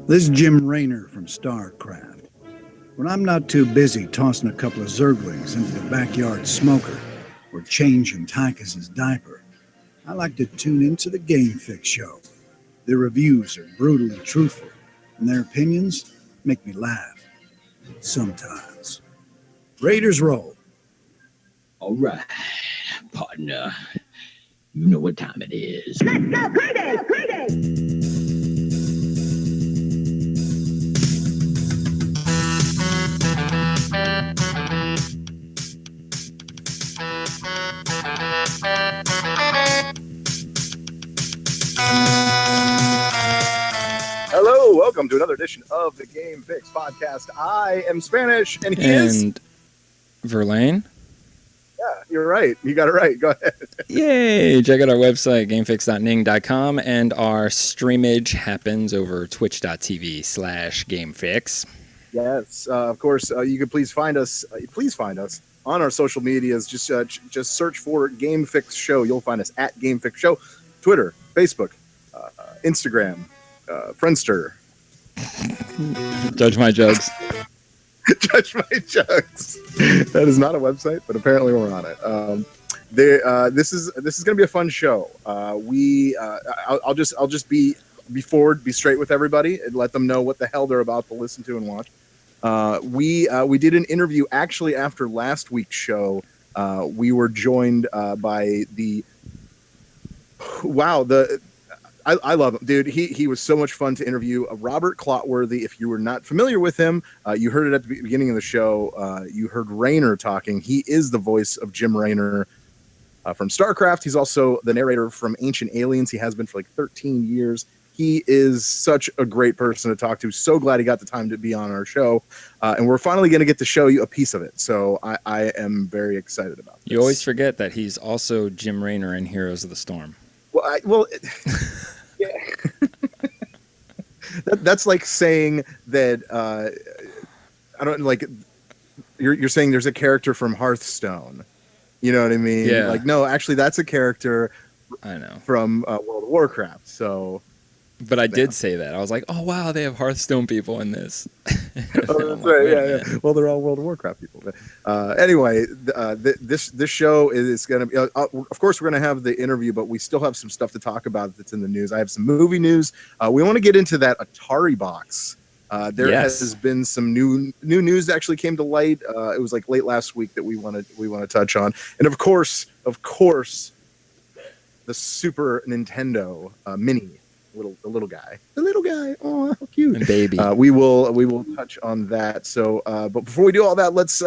This is Jim Raynor from StarCraft. When I'm not too busy tossing a couple of zerglings into the backyard smoker or changing Tychus's diaper, I like to tune into the Game Fix show. Their reviews are brutally truthful, and their opinions make me laugh. Sometimes. Raiders roll. All right, partner. You know what time it is. Let's go crazy! Crazy! Hello, welcome to another edition of the Game Fix podcast. I am Spanish, and he is... Verlane? Yeah, you're right. You got it right. Go ahead. Yay! Check out our website, gamefix.ning.com, and our streamage happens over twitch.tv/gamefix. Yes, of course. You can please find us. On our social medias. Just search for Game Fix Show. You'll find us at Game Fix Show. Twitter, Facebook, Instagram, Friendster. Judge my jugs. Judge my jugs. That is not a website, but apparently we're on it. This is going to be a fun show. I'll just be straight with everybody and let them know what the hell they're about to listen to and watch. We did an interview actually after last week's show. We were joined by I love him, dude. He was so much fun to interview. Robert Clotworthy. If you were not familiar with him, you heard it at the beginning of the show. You heard Raynor talking. He is the voice of Jim Raynor from StarCraft. He's also the narrator from Ancient Aliens. He has been for like 13 years. He is such a great person to talk to. So glad he got the time to be on our show. And we're finally going to get to show you a piece of it. So I am very excited about this. You always forget that he's also Jim Raynor in Heroes of the Storm. Yeah. That's like saying that I don't like. You're saying there's a character from Hearthstone. You know what I mean? Yeah. Like, no, actually, that's a character. I know. From World of Warcraft. So. But I did say that. I was like, oh, wow, they have Hearthstone people in this. Oh, that's right. Yeah. Well, they're all World of Warcraft people. Anyway, this show is going to be, of course, we're going to have the interview, but we still have some stuff to talk about that's in the news. I have some movie news. We want to get into that Atari box. There has been some new news that actually came to light. It was like late last week that we want to touch on. And of course, the Super Nintendo Mini. The little guy. Oh, how cute. And baby. We will touch on that. So, but before we do all that, let's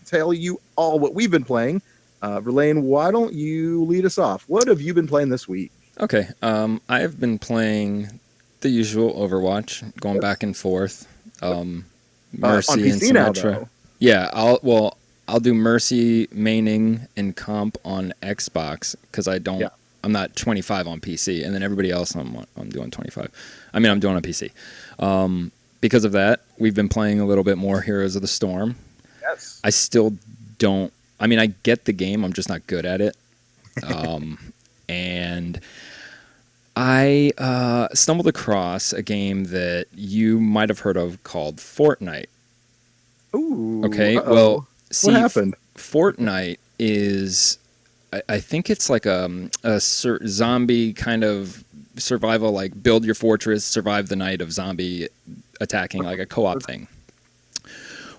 tell you all what we've been playing. Verlane, why don't you lead us off? What have you been playing this week? Okay. I have been playing the usual Overwatch, going back and forth. Mercy on PC and Symmetra. Now, though. Yeah, I'll do Mercy maining and comp on Xbox because I'm not 25 on PC, and then everybody else I'm doing 25. I'm doing on PC. Because of that, we've been playing a little bit more Heroes of the Storm. Yes. I still don't. I get the game. I'm just not good at it. And I stumbled across a game that you might have heard of called Fortnite. Ooh. Okay. Uh-oh. Well, see, what happened? Fortnite is. I think it's like a zombie kind of survival, like build your fortress, survive the night of zombie attacking, like a co-op thing.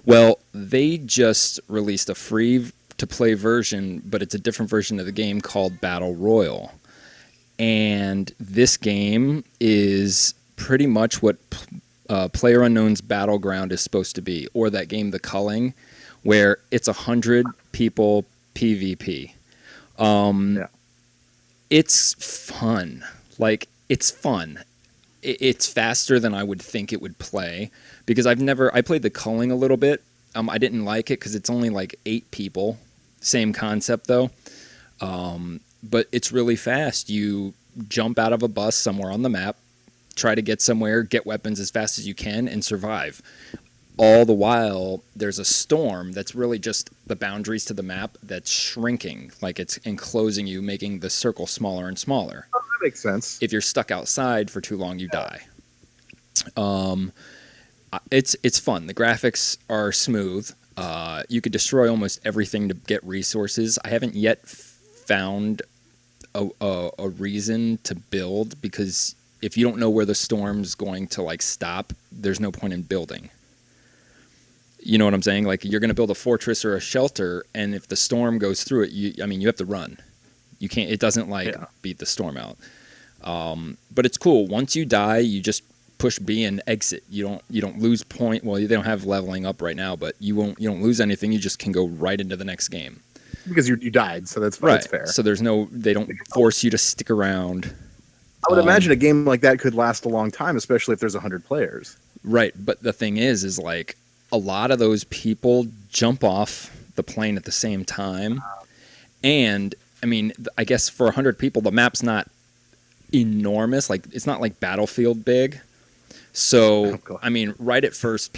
Well, they just released a free-to-play version, but it's a different version of the game called Battle Royale. And this game is pretty much what PlayerUnknown's Battleground is supposed to be, or that game, The Culling, where it's 100 people PvP. It's fun. It's fun. It's faster than I would think it would play because I played The Culling a little bit. I didn't like it because it's only like 8 people. Same concept though. But it's really fast. You jump out of a bus somewhere on the map, try to get somewhere, get weapons as fast as you can, and survive. All the while, there's a storm that's really just the boundaries to the map that's shrinking, like it's enclosing you, making the circle smaller and smaller. Oh, that makes sense. If you're stuck outside for too long, you die. It's fun. The graphics are smooth. You could destroy almost everything to get resources. I haven't yet found a reason to build, because if you don't know where the storm's going to like stop, there's no point in building. You know what I'm saying? Like, you're going to build a fortress or a shelter, and if the storm goes through it, you have to run. You can't. It doesn't beat the storm out. But it's cool. Once you die, you just push B and exit. You don't lose point. Well, they don't have leveling up right now, but you don't lose anything. You just can go right into the next game because you died, so that's right. Fair. So they don't force you to stick around. I would imagine a game like that could last a long time, especially if there's 100 players. Right, but the thing is like a lot of those people jump off the plane at the same time, and I mean, I guess for 100 people, the map's not enormous. Like, it's not like Battlefield big. So, I mean, right at first,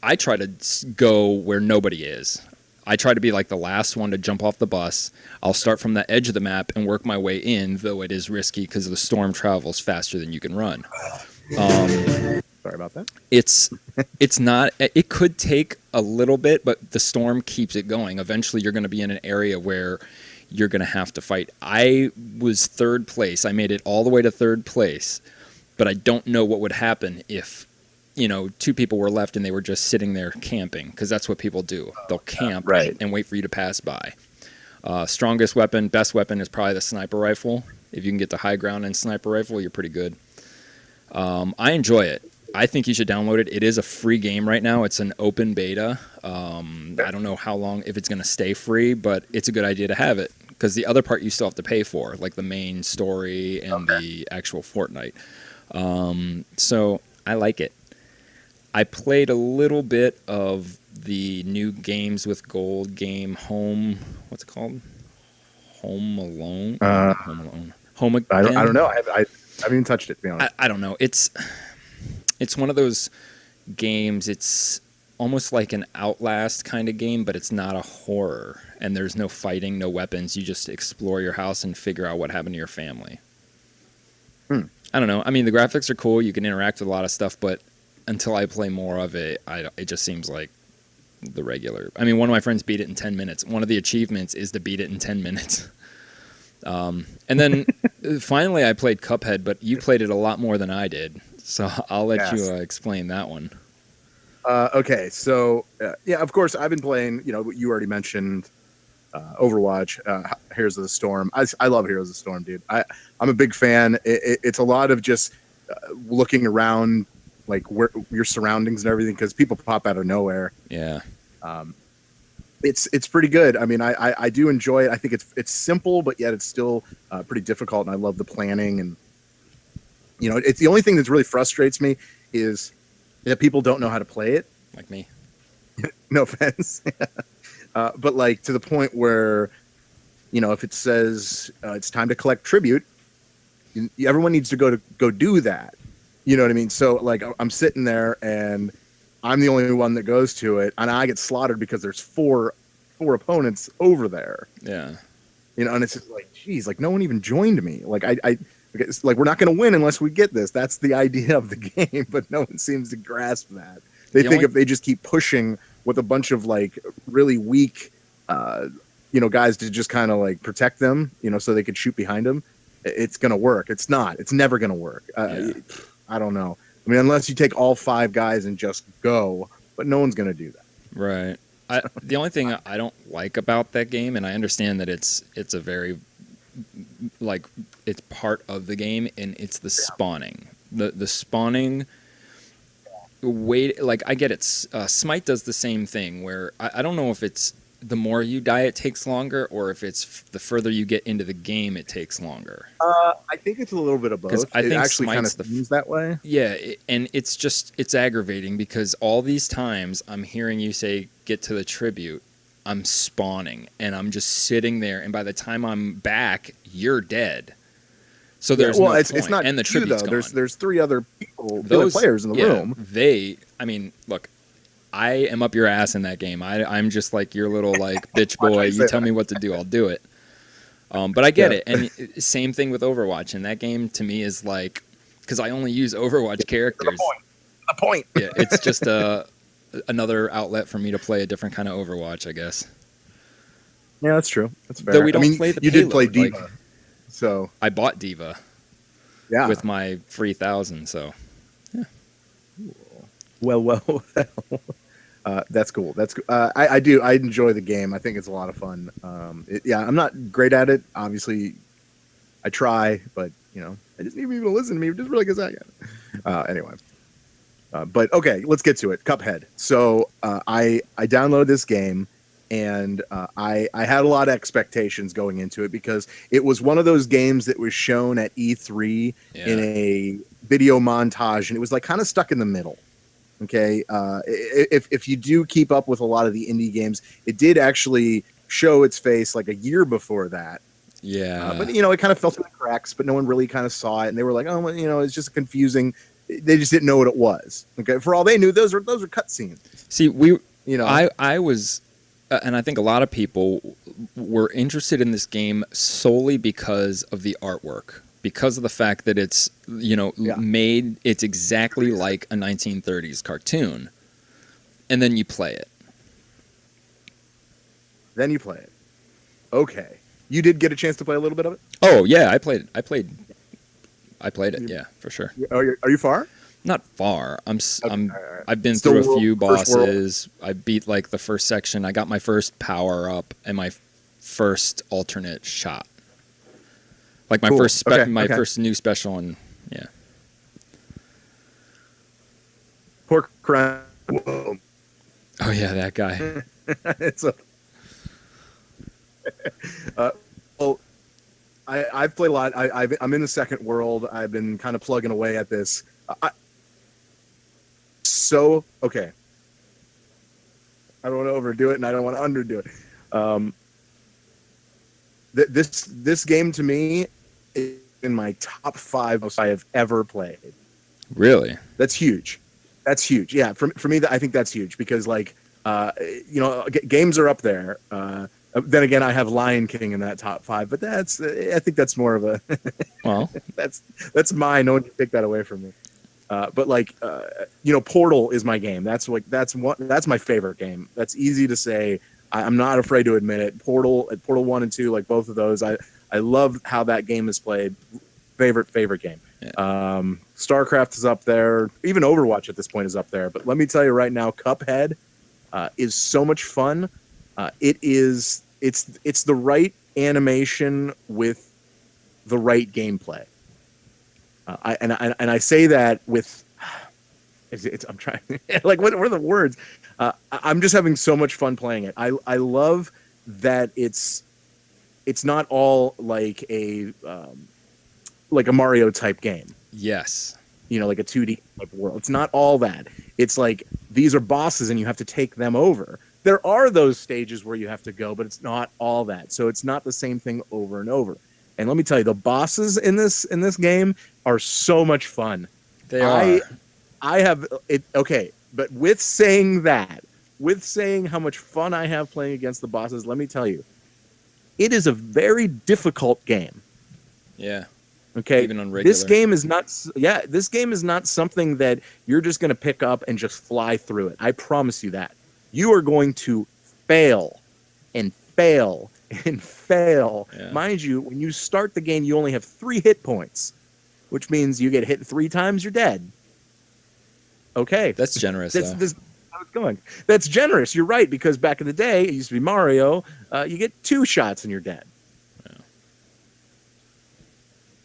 I try to go where nobody is. I try to be like the last one to jump off the bus. I'll start from the edge of the map and work my way in, though it is risky because the storm travels faster than you can run. Sorry about that. It's not. It could take a little bit, but the storm keeps it going. Eventually, you're going to be in an area where you're going to have to fight. I was third place. I made it all the way to third place, but I don't know what would happen if, two people were left and they were just sitting there camping, because that's what people do. They'll camp and wait for you to pass by. Strongest weapon, best weapon is probably the sniper rifle. If you can get the high ground and sniper rifle, you're pretty good. I enjoy it. I think you should download it. It is a free game right now. It's an open beta. I don't know how long, if it's going to stay free, but it's a good idea to have it, because the other part you still have to pay for, like the main story and the actual Fortnite. So I like it. I played a little bit of the new games with gold game, what's it called? Home Alone? Home Alone. Home Again? I don't know. I haven't even touched it, to be honest. I don't know. It's one of those games. It's almost like an Outlast kind of game, but it's not a horror. And there's no fighting, no weapons. You just explore your house and figure out what happened to your family. I don't know. I mean, the graphics are cool. You can interact with a lot of stuff, but until I play more of it, it just seems like the regular. I mean, one of my friends beat it in 10 minutes. One of the achievements is to beat it in 10 minutes. And then finally I played Cuphead, but you played it a lot more than I did. So I'll let you explain that one. Okay, so of course I've been playing. You already mentioned Overwatch, Heroes of the Storm. I love Heroes of the Storm, dude. I'm a big fan. It's a lot of just looking around, like where your surroundings and everything, because people pop out of nowhere. Yeah. It's pretty good. I mean, I do enjoy it. I think it's simple, but yet it's still pretty difficult, and I love the planning. And it's the only thing that really frustrates me is that people don't know how to play it. Like me. No offense. But like to the point where, if it says it's time to collect tribute, everyone needs to go do that. You know what I mean? So like I'm sitting there and I'm the only one that goes to it, and I get slaughtered because there's four opponents over there. Yeah. And it's just like, geez, like no one even joined me. Like it's like, we're not going to win unless we get this. That's the idea of the game, but no one seems to grasp that. They think if they just keep pushing with a bunch of like really weak, guys to just kind of like protect them, so they could shoot behind them, it's going to work. It's not. It's never going to work. I don't know. I mean, unless you take all 5 guys and just go, but no one's going to do that. Right. The only thing I don't like about that game, and I understand that it's a very, like, it's part of the game, and it's the spawning. The spawning, like, I get it. Smite does the same thing, where I don't know if it's the more you die, it takes longer, or if it's the further you get into the game, it takes longer. I think it's a little bit of both. I think it actually kind of Smite's seems that way. Yeah, and it's aggravating because all these times I'm hearing you say, get to the tribute, I'm spawning, and I'm just sitting there, and by the time I'm back, you're dead. So there's no point. It's not and the you, tribute's though. gone. There's 3 other people, other players in the room. I mean, look, I am up your ass in that game. I'm just like your little like bitch boy. You tell me what to do, I'll do it. But I get it. And same thing with Overwatch. And that game to me is like because I only use Overwatch characters. The point. Yeah, it's just another outlet for me to play a different kind of Overwatch, I guess. Yeah, that's true. That's fair. Though we don't play the you did play payload, Diva, so I bought Diva yeah. with my free 1,000, so Well. That's cool. That's I enjoy the game. I think it's a lot of fun. I'm not great at it. Obviously, I try, but I just need people to listen to me just really because I can. Anyway, but okay, let's get to it. Cuphead. So I downloaded this game, and I had a lot of expectations going into it because it was one of those games that was shown at E3 in a video montage, and it was like kind of stuck in the middle. Okay, if you do keep up with a lot of the indie games, it did actually show its face like a year before that. yeah. But it kind of fell through the cracks, but no one really kind of saw it, and they were like, oh, well, it's just confusing. They just didn't know what it was. Okay, for all they knew, those are cutscenes. See, I was, and I think a lot of people were interested in this game solely because of the artwork. Because of the fact that it's, made, it's exactly like a 1930s cartoon. And then you play it. Okay. You did get a chance to play a little bit of it? Oh, yeah, I played it, yeah, for sure. Are you far? Not far. I've been Still through a few first world? bosses. I beat like the first section. I got my first power up and my first alternate shot. Like my Cool. first new special, and yeah. Pork crunch. Whoa. Oh yeah, that guy. It's a. I've played a lot. I'm in the second world. I've been kind of plugging away at this. Okay. I don't want to overdo it, and I don't want to underdo it. This game to me is in my top 5 I have ever played. Really? That's huge. Yeah, for me, I think that's huge because games are up there. Then again, I have Lion King in that top 5, but I think that's more of a Well, that's mine. No one can take that away from me. But Portal is my game. That's my favorite game. That's easy to say. I'm not afraid to admit it. Portal 1 and 2, like both of those, I love how that game is played. Favorite game. Yeah. StarCraft is up there. Even Overwatch at this point is up there. But let me tell you right now, Cuphead is so much fun. It's the right animation with the right gameplay. I say that with I'm trying like what are the words? I'm just having so much fun playing it. I love that it's not all like a Mario type game. yes. Like a 2D type world. It's not all that. It's like these are bosses and you have to take them over. There are those stages where you have to go, but it's not all that. So it's not the same thing over and over. And let me tell you, the bosses in this game are so much fun. They are. I have it. Okay, but with saying how much fun I have playing against the bosses, let me tell you, it is a very difficult game. Yeah. Okay. Even on regular. This game is not something that you're just going to pick up and just fly through it. I promise you that. You are going to fail and fail and fail. Yeah. Mind you, when you start the game, you only have 3 hit points, which means you get hit 3 times, you're dead. Okay. That's generous. That's how it's going. That's generous. You're right, because back in the day, it used to be Mario. You get 2 shots and you're dead. Yeah.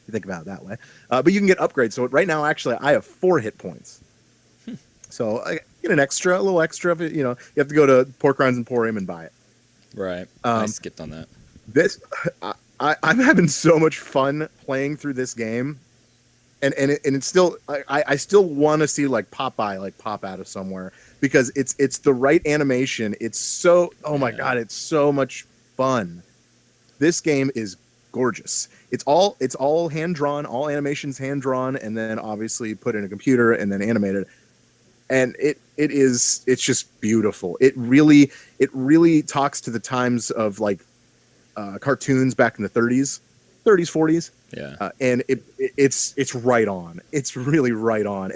You think about it that way. But you can get upgrades. So right now, actually, I have 4 hit points. So I get a little extra. You have to go to Pork Rinds Emporium and buy it. Right. I skipped on that. I'm having so much fun playing through this game, and it's still I still want to see like Popeye pop out of somewhere because it's the right animation. It's so my god, it's so much fun. This game is gorgeous. It's all hand drawn, all animations hand drawn, and then obviously put in a computer and then animated. And it's just beautiful. It really talks to the times of like cartoons back in the 30s. 30s, 40s. Yeah. And it's right on. It's really right on.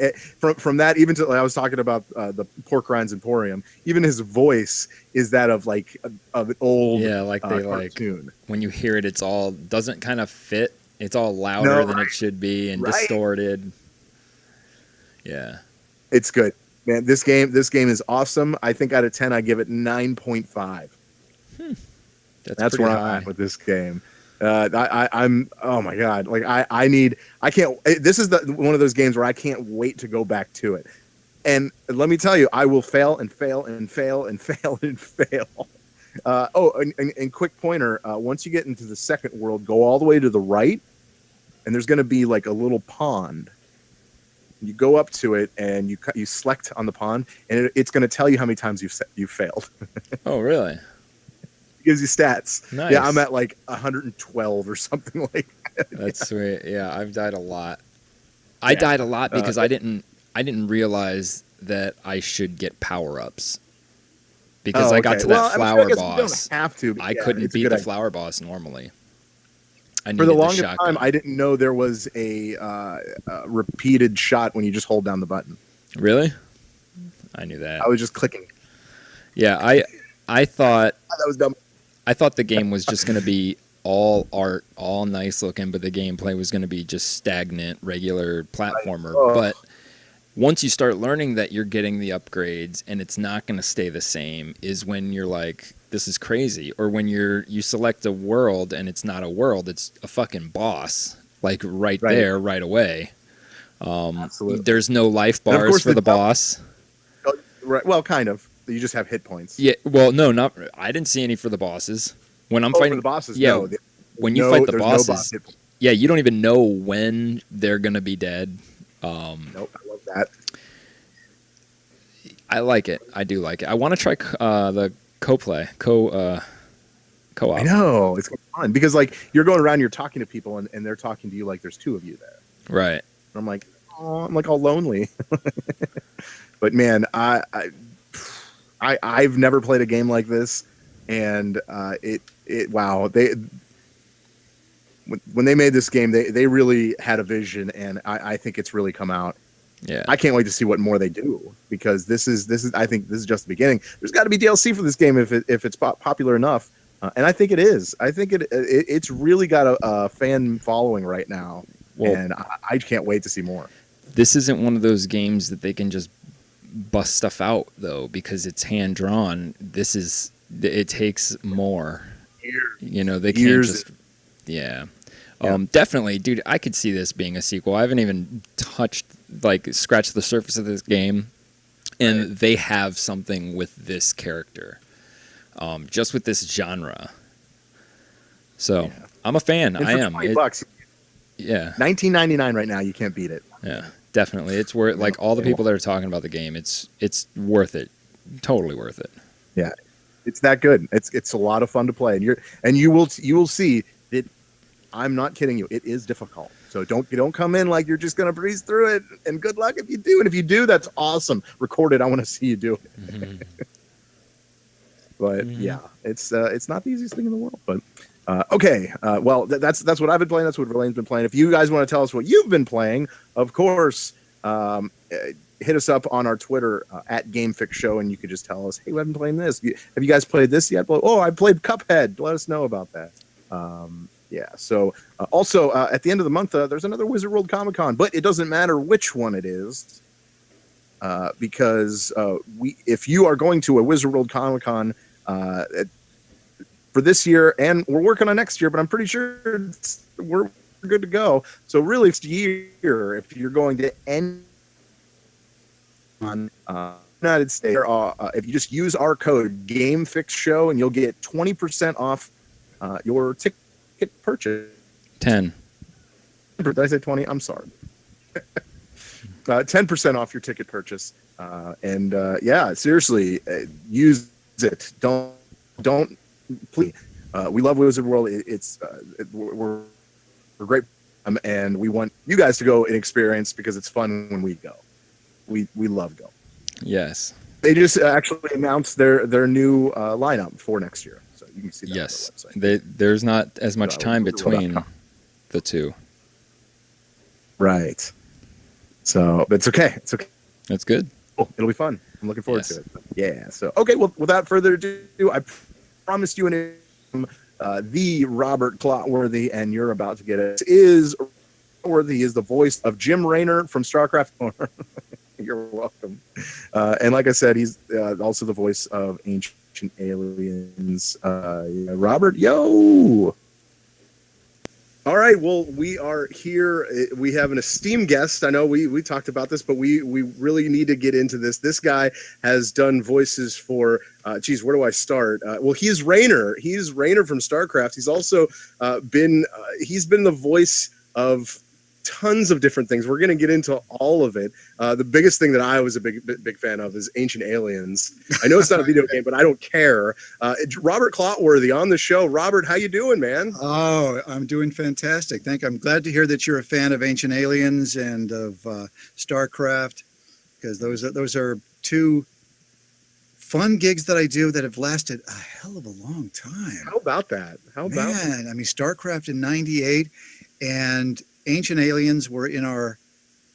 From that, even to I was talking about the Pork Rinds Emporium. Even his voice is that of like of an old Like they cartoon. like when you hear it, it's all doesn't kind of fit. It's all louder No, than it should be and right. distorted. Yeah. It's good, man. This game is awesome. I think out of 10, I give it 9.5. That's where I'm at with this game. I'm oh my god, like I can't. This is one of those games where I can't wait to go back to it. And let me tell you, I will fail and fail and fail and fail and fail. And quick pointer: once you get into the second world, go all the way to the right, and there's going to be like a little pond. You go up to it and you select on the pond, and it's going to tell you how many times you've failed. Oh, really? It gives you stats. Nice. Yeah, I'm at like 112 or something like that. That's sweet. Yeah, I've died a lot. I died a lot because I didn't realize that I should get power-ups. Because I got to that flower boss. You don't have to. I couldn't beat the flower boss normally. For the longest time, I didn't know there was a repeated shot when you just hold down the button. Really? I knew that. I was just clicking. Yeah, I thought that was dumb. I thought the game was just going to be all art, all nice looking, but the gameplay was going to be just stagnant, regular platformer. But once you start learning that you're getting the upgrades and it's not going to stay the same, is when you're like, this is crazy. Or when you select a world and it's not a world, it's a fucking boss, like right there, right away. Absolutely. There's no life bars for the boss. Right. Well, kind of. You just have hit points. Yeah. Well, no, not. I didn't see any for the bosses. When I'm fighting the bosses, yeah. No, when you fight the bosses, yeah, you don't even know when they're gonna be dead. Nope. I love that. I like it. I do like it. I want to try the co-op. I know it's fun because like you're going around, you're talking to people, and they're talking to you like there's two of you there. Right. And I'm like, oh, I'm like all lonely. But man, I've never played a game like this, and wow, when they made this game, they really had a vision, and I think it's really come out. Yeah, I can't wait to see what more they do, because this is I think this is just the beginning. There's got to be DLC for this game if it's popular enough, and I think it is. I think it's really got a fan following right now, and I can't wait to see more. This isn't one of those games that they can just bust stuff out though, because it's hand drawn. It takes more. You know, they can't just definitely, dude. I could see this being a sequel. I haven't even scratched the surface of this game, and they have something with this character, just with this genre. So I'm a fan. And I for am. $20, yeah, $19.99 right now. You can't beat it. Yeah, definitely. It's worth, like, all the people that are talking about the game. It's worth it. Totally worth it. Yeah, it's that good. It's a lot of fun to play, and you will see that. I'm not kidding you. It is difficult. So don't come in like you're just gonna breeze through it. And good luck if you do. And if you do, that's awesome. Record it. I want to see you do it. Mm-hmm. But yeah, it's not the easiest thing in the world. But okay. Well, that's what I've been playing. That's what Verlane's been playing. If you guys want to tell us what you've been playing, of course, hit us up on our Twitter at GameFixShow, and you could just tell us, hey, we haven't been playing this. Have you guys played this yet? Oh, I played Cuphead. Let us know about that. Yeah. So also at the end of the month, there's another Wizard World Comic Con, but it doesn't matter which one it is, because if you are going to a Wizard World Comic Con for this year, and we're working on next year, but I'm pretty sure we're good to go. So really, it's a year if you're going to any on United States. If you just use our code GameFixShow, and you'll get 20% off your ticket purchase. 10. Did I say 20? I'm sorry. 10% off your ticket purchase. And yeah, seriously, use it. Don't please. We love Wizard World. We're great, and we want you guys to go and experience, because it's fun when we go. We love going. Yes. They just actually announced their new lineup for next year. You can see that on the website. There's not as much time between. the two. Right. So, but it's okay. It's okay. That's good. Cool. It'll be fun. I'm looking forward Yes. to it. Yeah. So, okay. Well, without further ado, I promised you the Robert Clotworthy, and you're about to get it. Clotworthy is the voice of Jim Raynor from StarCraft. You're welcome. And like I said, he's also the voice of Ancient Aliens. Robert, yo. All right. Well, we are here. We have an esteemed guest. I know we talked about this, but we really need to get into this. This guy has done voices for, geez, where do I start? Well, he's Raynor. He's Raynor from StarCraft. He's also been the voice of tons of different things. We're going to get into all of it. The biggest thing that I was a big fan of is Ancient Aliens. I know it's not a video game, but I don't care. Robert Clotworthy on the show. Robert, how you doing, man? Oh, I'm doing fantastic. I'm glad to hear that you're a fan of Ancient Aliens and of StarCraft, because those are two fun gigs that I do that have lasted a hell of a long time. How about that? Man, I mean, StarCraft in '98 and Ancient Aliens were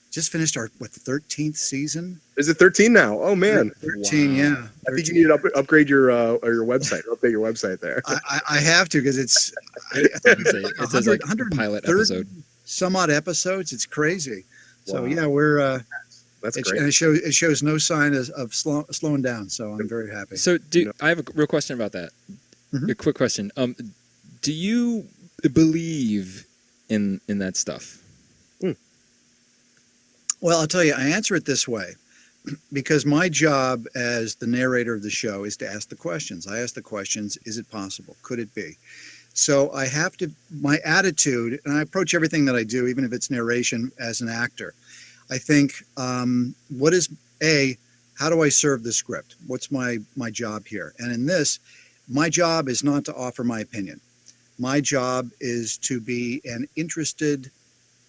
just finished our 13th season. Is it 13 now? Oh man, 13, wow. Yeah. 13. I think you need to upgrade your website, update your website there. I have to, because it's it says like pilot episode, some odd episodes. It's crazy. Wow. So yeah, we're that's great. And it shows no sign of slowing down. So I'm very happy. So I have a real question about that. Mm-hmm. A quick question. Do you believe in that stuff? Well, I'll tell you, I answer it this way, because my job as the narrator of the show is to ask the questions. I ask the questions: is it possible? Could it be? So I have to, my attitude, and I approach everything that I do, even if it's narration, as an actor. I think, how do I serve the script? What's my job here? And in this, my job is not to offer my opinion. My job is to be an interested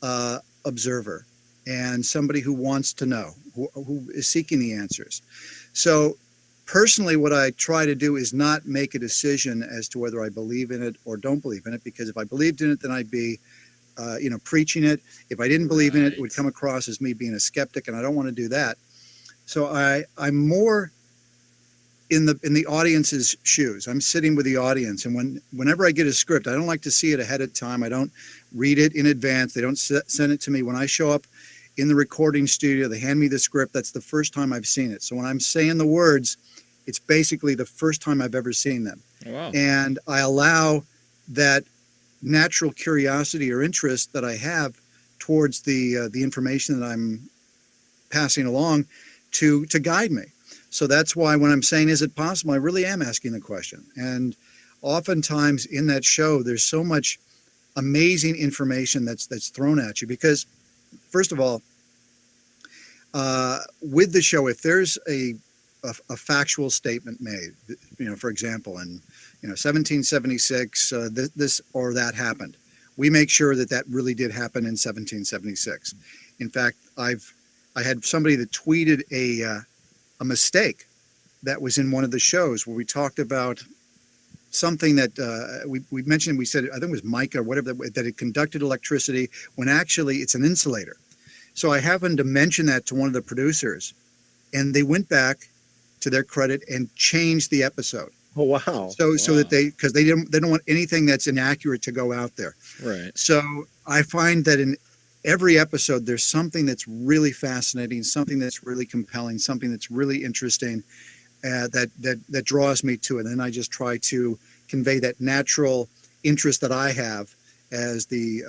observer and somebody who wants to know, who is seeking the answers. So personally, what I try to do is not make a decision as to whether I believe in it or don't believe in it, because if I believed in it, then I'd be preaching it. If I didn't believe in it, it would come across as me being a skeptic, and I don't want to do that. So I'm more in the audience's shoes. I'm sitting with the audience, and whenever I get a script, I don't like to see it ahead of time. I don't read it in advance. They don't send it to me. When I show up in the recording studio, they hand me the script. That's the first time I've seen it. So when I'm saying the words, it's basically the first time I've ever seen them. Oh, wow. And I allow that natural curiosity or interest that I have towards the information that I'm passing along to guide me. So that's why when I'm saying, is it possible, I really am asking the question. And oftentimes in that show, there's so much amazing information that's thrown at you, because first of all, with the show, if there's a factual statement made, for example, in 1776, this or that happened, we make sure that really did happen in 1776. In fact, I had somebody that tweeted a mistake that was in one of the shows where we talked about something that we mentioned. We said, I think it was mica or whatever, that it conducted electricity, when actually it's an insulator. So I happened to mention that to one of the producers, and they went back, to their credit, and changed the episode. Oh wow! So that because they don't want anything that's inaccurate to go out there. Right. So I find that in every episode there's something that's really fascinating, something that's really compelling, something that's really interesting, that draws me to it. And I just try to convey that natural interest that I have as the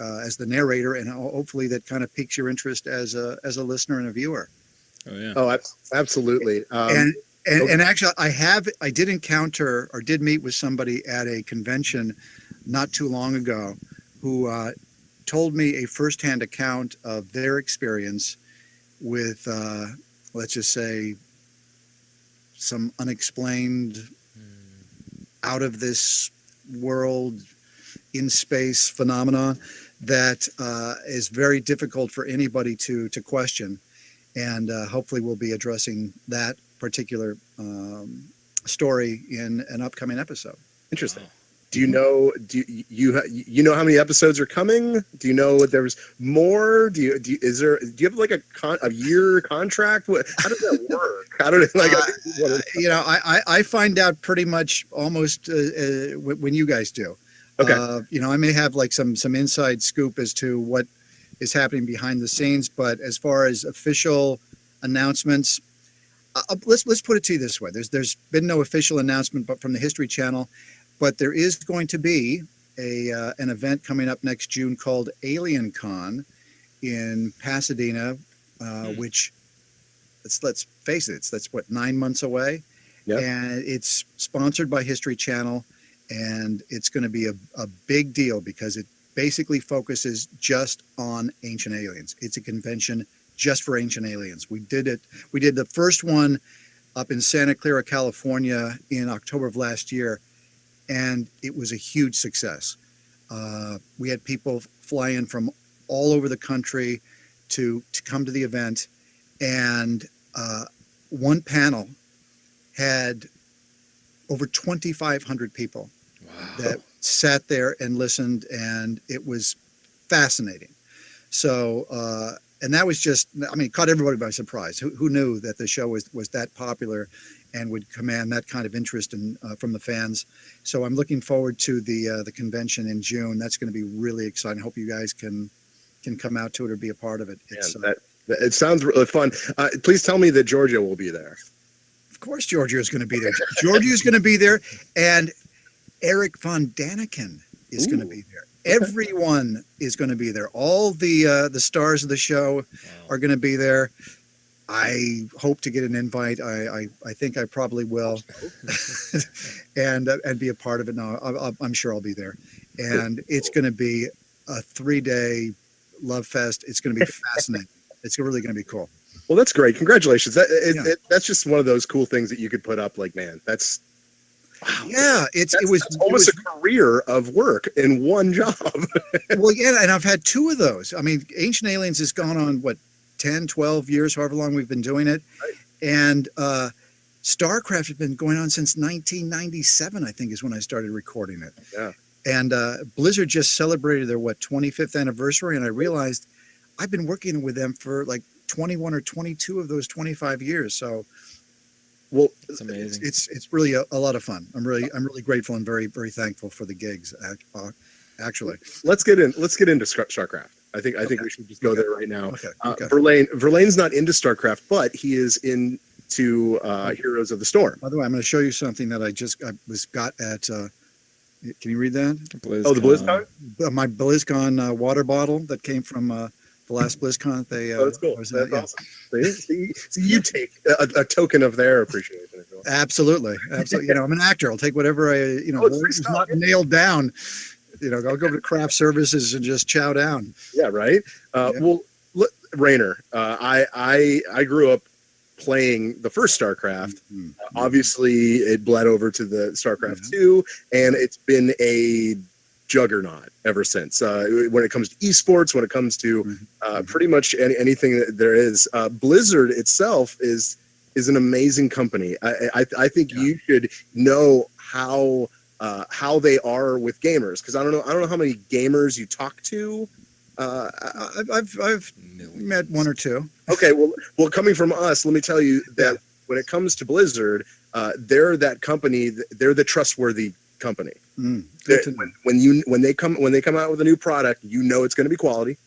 narrator, and hopefully that kind of piques your interest as a listener and a viewer. Oh yeah. Oh, absolutely. And actually, I did encounter or did meet with somebody at a convention not too long ago who told me a firsthand account of their experience with, let's just say, some unexplained, out of this world, in space phenomena that is very difficult for anybody to question. And hopefully we'll be addressing that particular story in an upcoming episode. Interesting. Do you know? You know how many episodes are coming? Do you know if there's more? Do you have like a year contract? How does that work? How do they, I find out pretty much almost when you guys do. Okay. I may have like some inside scoop as to what is happening behind the scenes, but as far as official announcements, let's put it to you this way: there's been no official announcement, but from the History Channel, but there is going to be an event coming up next June called Alien Con in Pasadena, which let's face it, that's what 9 months away, and it's sponsored by History Channel, and it's going to be a big deal because it basically focuses just on ancient aliens. It's a convention just for ancient aliens. We did the first one up in Santa Clara, California in October of last year, and it was a huge success. We had people fly in from all over the country to come to the event, and one panel had over 2,500 people that sat there and listened, and it was fascinating. So, and that was just, caught everybody by surprise. Who knew that the show was that popular and would command that kind of interest from the fans? So I'm looking forward to the convention in June. That's going to be really exciting. Hope you guys can come out to it or be a part of it. It sounds really fun. Please tell me that Georgia will be there. Of course, Georgia is going to be there. Georgia is going to be there, and Eric von Daniken is going to be there. Everyone is going to be there. All the stars of the show are going to be there. I hope to get an invite. I think I probably will, and be a part of it. No, I'm sure I'll be there, and it's going to be a 3-day love fest. It's going to be fascinating. It's really going to be cool. Well, that's great. Congratulations. That's just one of those cool things that you could put up. Like, man, that's. Wow. Yeah, it was almost a career of work in one job. Well, yeah, and I've had 2 of those. Ancient Aliens has gone on, 10, 12 years, however long we've been doing it. Right. And StarCraft has been going on since 1997, I think, is when I started recording it. Yeah. And Blizzard just celebrated their, 25th anniversary, and I realized I've been working with them for 21 or 22 of those 25 years. So, well, it's amazing. It's really a lot of fun. I'm really grateful and very, very thankful for the gigs. Actually, let's get into StarCraft. I think we should just go there right now. Okay. Verlane's not into StarCraft, but he is into Heroes of the Storm. By the way, I'm going to show you something that I got at. Can you read that? BlizzCon. Oh, the BlizzCon. My BlizzCon water bottle that came from the last BlizzCon. That's cool. That's awesome. See, you take a token of their appreciation. Absolutely. I'm an actor. I'll take whatever it's not nailed down. I'll go to craft services and just chow down. Yeah, right. Well, Raynor, I grew up playing the first StarCraft. Mm-hmm. Obviously, it bled over to the StarCraft 2, and it's been a juggernaut ever since. When it comes to esports, when it comes to pretty much anything that there is, Blizzard itself is an amazing company. I think you should know how they are with gamers, because I don't know how many gamers you talk to. I've met 1 or 2. Okay, well, coming from us, let me tell you that when it comes to Blizzard, they're that company. They're the trustworthy company. When they come out with a new product, it's going to be quality.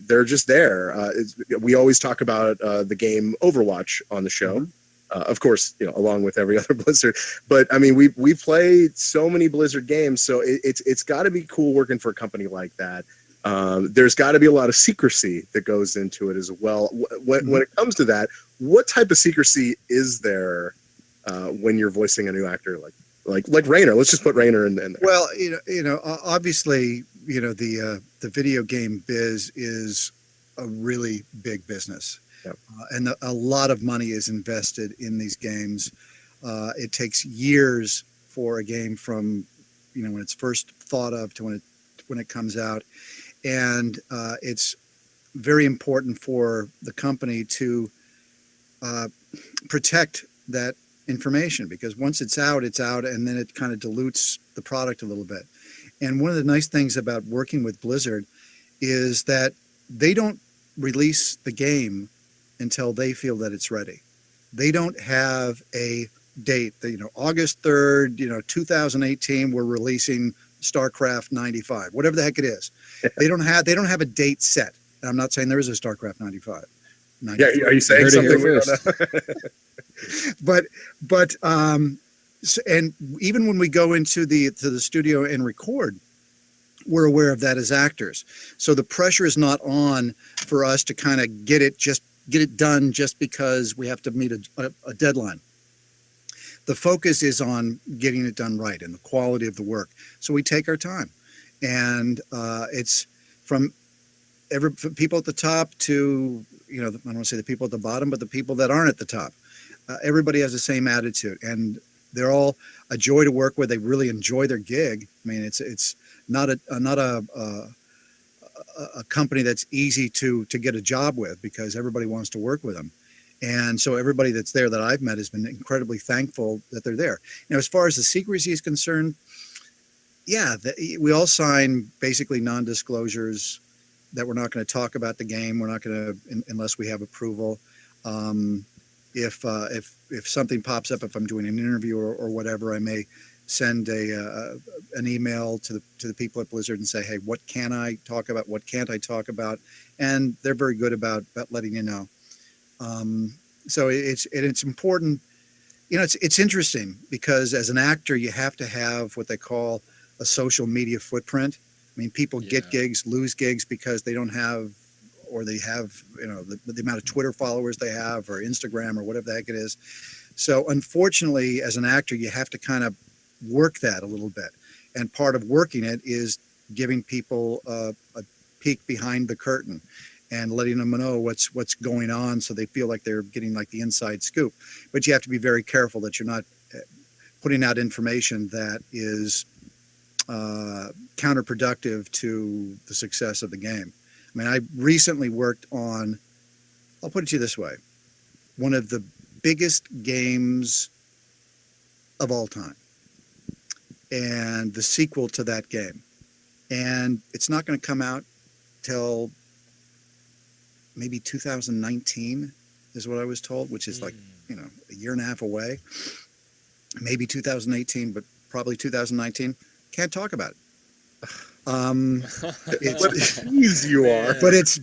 They're just there. We always talk about the game Overwatch on the show. Of course, along with every other Blizzard. But we play so many Blizzard games, so it's got to be cool working for a company like that. There's got to be a lot of secrecy that goes into it as well. When it comes to that, what type of secrecy is there when you're voicing a new actor like Raynor? Let's just put Raynor in there. Well, obviously, the video game biz is a really big business. Yep. And a lot of money is invested in these games. It takes years for a game from, when it's first thought of to when it comes out. And it's very important for the company to protect that information, because once it's out, and then it kind of dilutes the product a little bit. And one of the nice things about working with Blizzard is that they don't release the game until they feel that it's ready. They don't have a date that, August 3rd, 2018, we're releasing StarCraft 95, whatever the heck it is. They don't have a date set. And I'm not saying there is a StarCraft 95. Yeah, are you saying something we don't know? but and even when we go into the studio and record, we're aware of that as actors. So the pressure is not on for us to kind of get it done just because we have to meet a deadline. The focus is on getting it done right and the quality of the work. So we take our time, and it's from people at the top to, I don't want to say the people at the bottom, but the people that aren't at the top. Everybody has the same attitude, and they're all a joy to work with. They really enjoy their gig. I mean, it's not a company that's easy to get a job with, because everybody wants to work with them. And so everybody that's there that I've met has been incredibly thankful that they're there. As far as the secrecy is concerned, yeah, we all sign basically non-disclosures that we're not going to talk about the game. We're not going to, unless we have approval. If something pops up, if I'm doing an interview or whatever, I may send an email to the people at Blizzard and say, hey, what can I talk about? What can't I talk about? And they're very good about letting you know. So it's important. It's interesting, because as an actor, you have to have what they call a social media footprint. I mean, people get gigs, lose gigs because they don't have, or they have, the amount of Twitter followers they have, or Instagram, or whatever the heck it is. So unfortunately, as an actor, you have to kind of work that a little bit. And part of working it is giving people a peek behind the curtain and letting them know what's going on, so they feel like they're getting like the inside scoop. But you have to be very careful that you're not putting out information that is counterproductive to the success of the game. I mean, I recently worked on, I'll put it to you this way, one of the biggest games of all time, and the sequel to that game. And it's not going to come out till maybe 2019 is what I was told, which is like, a year and a half away. Maybe 2018, but probably 2019. Can't talk about it. It's you are. But it's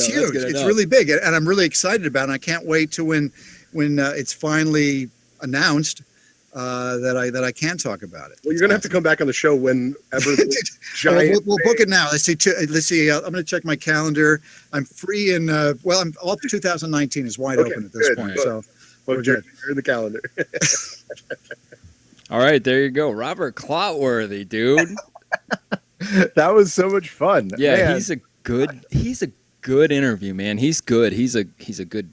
huge. It's really big, and I'm really excited about it. And I can't wait to when it's finally announced that I can talk about it. Well, you're gonna have to come back on the show whenever. Giant. We'll book it now. Let's see. I'm gonna check my calendar. I'm free in. I'm all 2019 is wide open at this point. So we're good. You're in the calendar. All right, there you go, Robert Clotworthy, dude. That was so much fun. Yeah, man. he's a good interview, man. He's good. He's a good,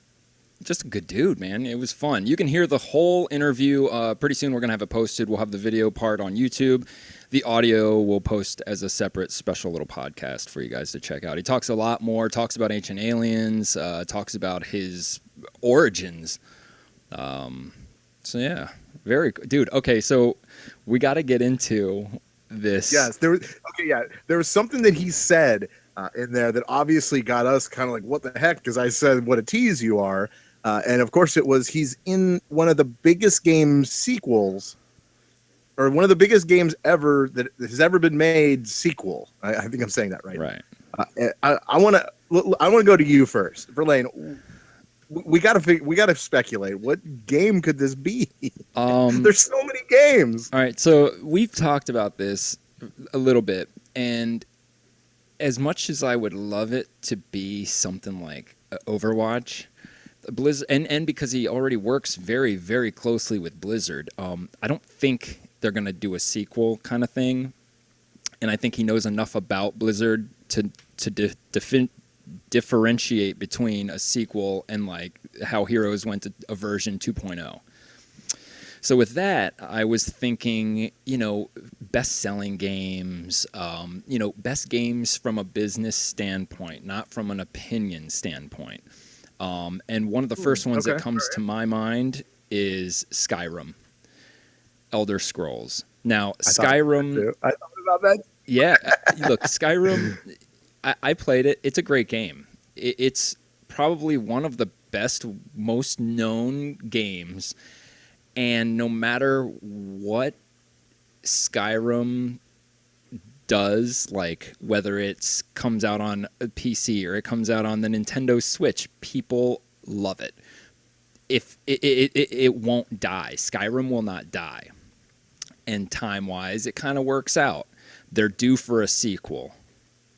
just a good dude, man. It was fun. You can hear the whole interview. Pretty soon we're gonna have it posted. We'll have the video part on YouTube. The audio we'll post as a separate special little podcast for you guys to check out. He talks a lot more. Talks about Ancient Aliens. Talks about his origins. So yeah, very dude. Okay, so we got to get into this. Yes, there was something that he said in there that obviously got us kind of like, what the heck? Because I said, what a tease you are. And of course it was, he's in one of the biggest game sequels, or one of the biggest games ever that has ever been made sequel. I think I'm saying that right. Right. I want to go to you first, Verlane. We gotta speculate. What game could this be? There's so many games. All right, so we've talked about this a little bit, and as much as I would love it to be something like Overwatch, Blizzard, and because he already works very, very closely with Blizzard, I don't think they're gonna do a sequel kind of thing, and I think he knows enough about Blizzard to differentiate between a sequel and like how Heroes went to a version 2.0. So with that, I was thinking, best-selling games, best games from a business standpoint, not from an opinion standpoint. And one of the first ones that comes to my mind is Skyrim, Elder Scrolls. Now, I thought Skyrim, about that. yeah, look, Skyrim, I played it. It's a great game. It's probably one of the best, most known games. And no matter what Skyrim does, like whether it comes out on a PC or it comes out on the Nintendo Switch, people love it. If it won't die, Skyrim will not die. And time-wise, it kind of works out. They're due for a sequel,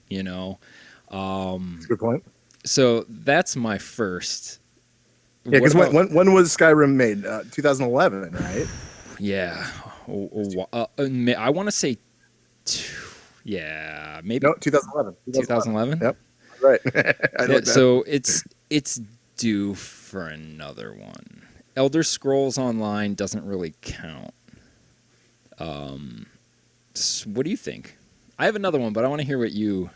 you know. That's a good point. So that's my first. Yeah, because when was Skyrim made? 2011, right? Yeah, I want to say, yeah, maybe No, 2011. 2011. Yep, right. Yeah, so it's due for another one. Elder Scrolls Online doesn't really count. What do you think? I have another one, but I want to hear what you.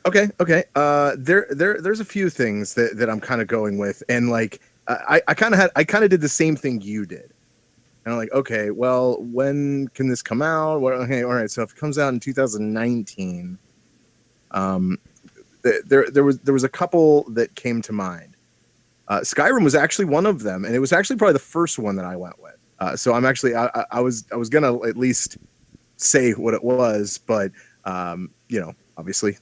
Okay. There's a few things that I'm kind of going with, and like I kind of did the same thing you did, and I'm like, okay, well, when can this come out? Well, okay, all right. So if it comes out in 2019, there was a couple that came to mind. Skyrim was actually one of them, and it was actually probably the first one that I went with. So I'm actually I was gonna at least say what it was, but obviously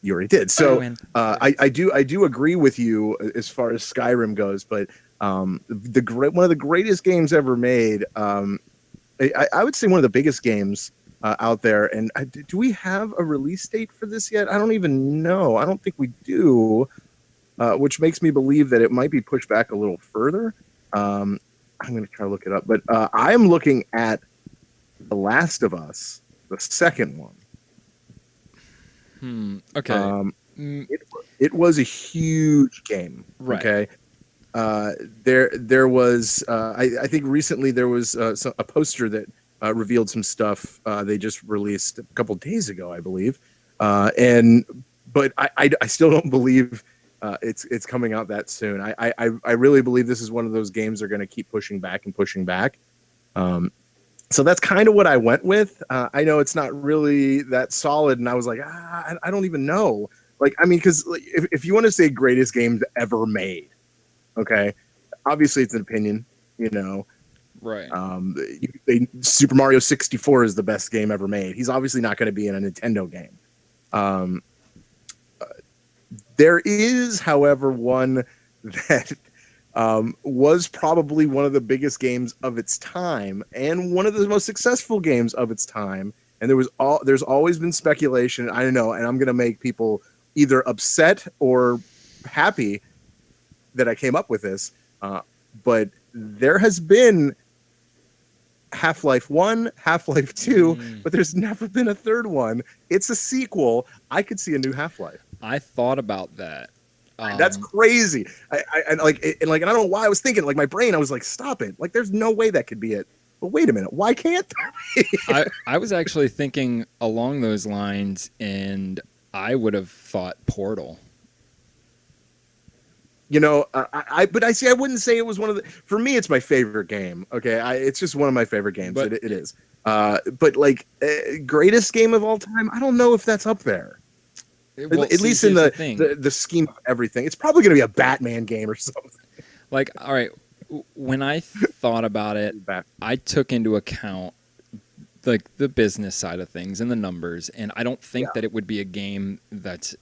you already did. So I do agree with you as far as Skyrim goes, but one of the greatest games ever made. I would say one of the biggest games out there. And do we have a release date for this yet? I don't even know. I don't think we do, which makes me believe that it might be pushed back a little further. I'm going to try to look it up, but I'm looking at The Last of Us, the second one. Okay. It was a huge game. Right. Okay. There was I think recently there was a poster that revealed some stuff they just released a couple days ago, I believe. But I still don't believe it's coming out that soon. I really believe this is one of those games they're going to keep pushing back and pushing back. So that's kind of what I went with. I know it's not really that solid, and I was like, I don't even know. Like, I mean, because if you want to say greatest game ever made, okay, obviously it's an opinion, Right. Super Mario 64 is the best game ever made. He's obviously not going to be in a Nintendo game. There is, however, one that was probably one of the biggest games of its time and one of the most successful games of its time. And there's always been speculation. I don't know, and I'm going to make people either upset or happy that I came up with this. But there has been Half-Life 1, Half-Life 2, but there's never been a third one. It's a sequel. I could see a new Half-Life. I thought about that. That's crazy. I don't know why I was thinking, like, my brain, I was like, stop it. Like, there's no way that could be it. But wait a minute, why can't there be? I was actually thinking along those lines, and I would have thought Portal. But I wouldn't say it was one of the. For me, it's my favorite game. Okay, it's just one of my favorite games. But it is. But like greatest game of all time, I don't know if that's up there. Well, at least in the scheme of everything, it's probably going to be a Batman game or something. Like, all right, when I thought about it, I took into account like the business side of things and the numbers, and I don't think that it would be a game that's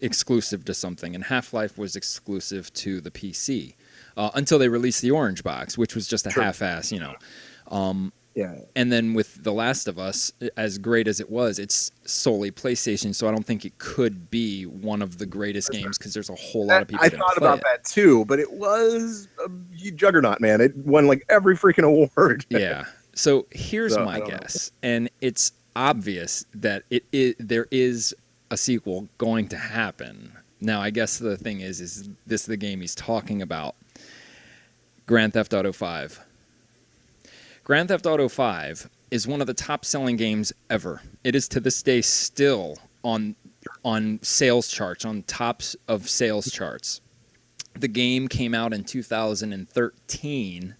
exclusive to something. And Half-Life was exclusive to the PC until they released the Orange Box, which was just a half-ass, And then with The Last of Us, as great as it was, it's solely PlayStation, so I don't think it could be one of the greatest games because there's a whole lot of people. I thought about that too, but it was a juggernaut, man. It won like every freaking award. Yeah. So here's my guess, and it's obvious that there is a sequel going to happen. Now, I guess the thing is this the game he's talking about? Grand Theft Auto 5. Grand Theft Auto 5 is one of the top-selling games ever. It is to this day still on sales charts, on tops of sales charts. The game came out in 2013.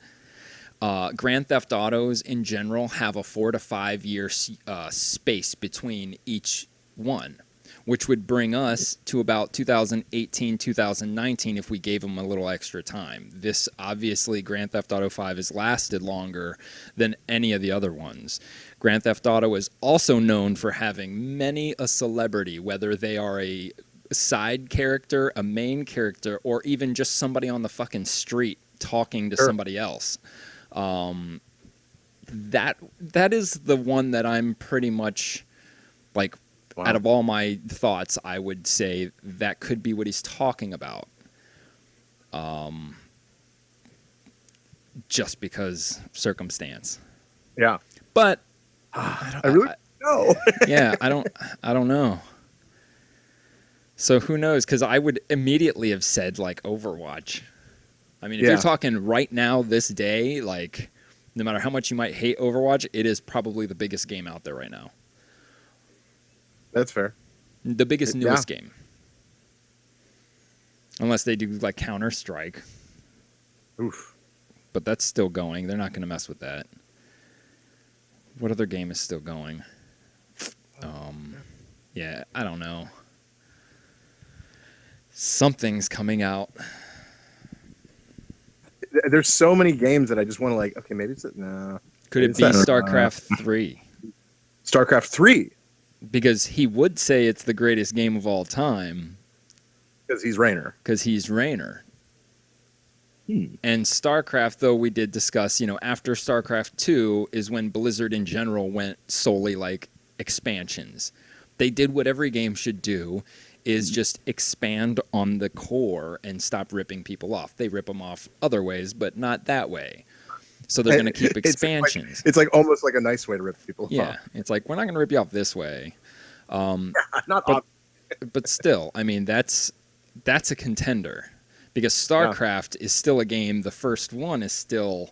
Grand Theft Autos in general have a 4 to 5 year space between each one, which would bring us to about 2018, 2019 if we gave them a little extra time. This obviously, Grand Theft Auto 5 has lasted longer than any of the other ones. Grand Theft Auto is also known for having many a celebrity, whether they are a side character, a main character, or even just somebody on the fucking street talking to somebody else. That is the one that I'm pretty much like, Wow. out of all my thoughts, I would say that could be what he's talking about. Just because circumstance. Yeah. But I really know. yeah, I don't know. So who knows? Because I would immediately have said like Overwatch. I mean, if you're talking right now, this day, like no matter how much you might hate Overwatch, it is probably the biggest game out there right now. That's fair. The biggest, newest game. Unless they do like Counter-Strike. Oof. But that's still going. They're not going to mess with that. What other game is still going? Yeah, I don't know. Something's coming out. There's so many games that I just want to like, okay, maybe it's no. Could it be StarCraft 3? StarCraft 3? Because he would say it's the greatest game of all time. Because he's Raynor. Because he's Raynor. And StarCraft, though, we did discuss, after StarCraft 2 is when Blizzard in general went solely like expansions. They did what every game should do, is just expand on the core and stop ripping people off. They rip them off other ways, but not that way. So they're going to keep expansions. It's like almost like a nice way to rip people off. Yeah, it's like, we're not going to rip you off this way. But still, I mean, that's a contender. Because StarCraft is still a game, the first one is still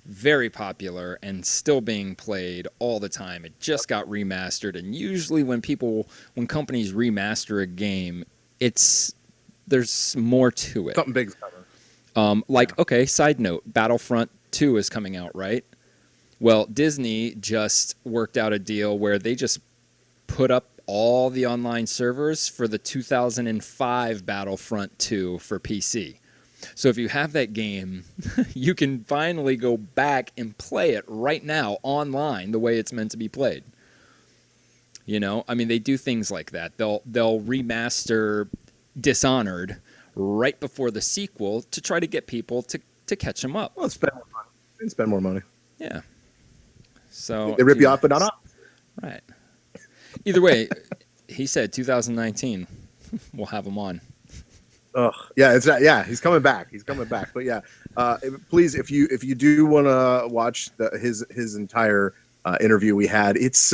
very popular and still being played all the time. It just got remastered, and usually when companies remaster a game, there's more to it. Something big's coming. Okay, side note, Battlefront 2 is coming out, right? Well, Disney just worked out a deal where they just put up all the online servers for the 2005 Battlefront 2 for PC. So if you have that game, you can finally go back and play it right now online the way it's meant to be played. I mean, they do things like that. They'll remaster Dishonored right before the sequel to try to get people to catch them up. Well, spend more money. Spend more money. Yeah. So they rip you off, but not off. Right. Either way, he said 2019. We'll have him on. Oh yeah, he's coming back. But yeah, please, if you do want to watch his entire interview we had, it's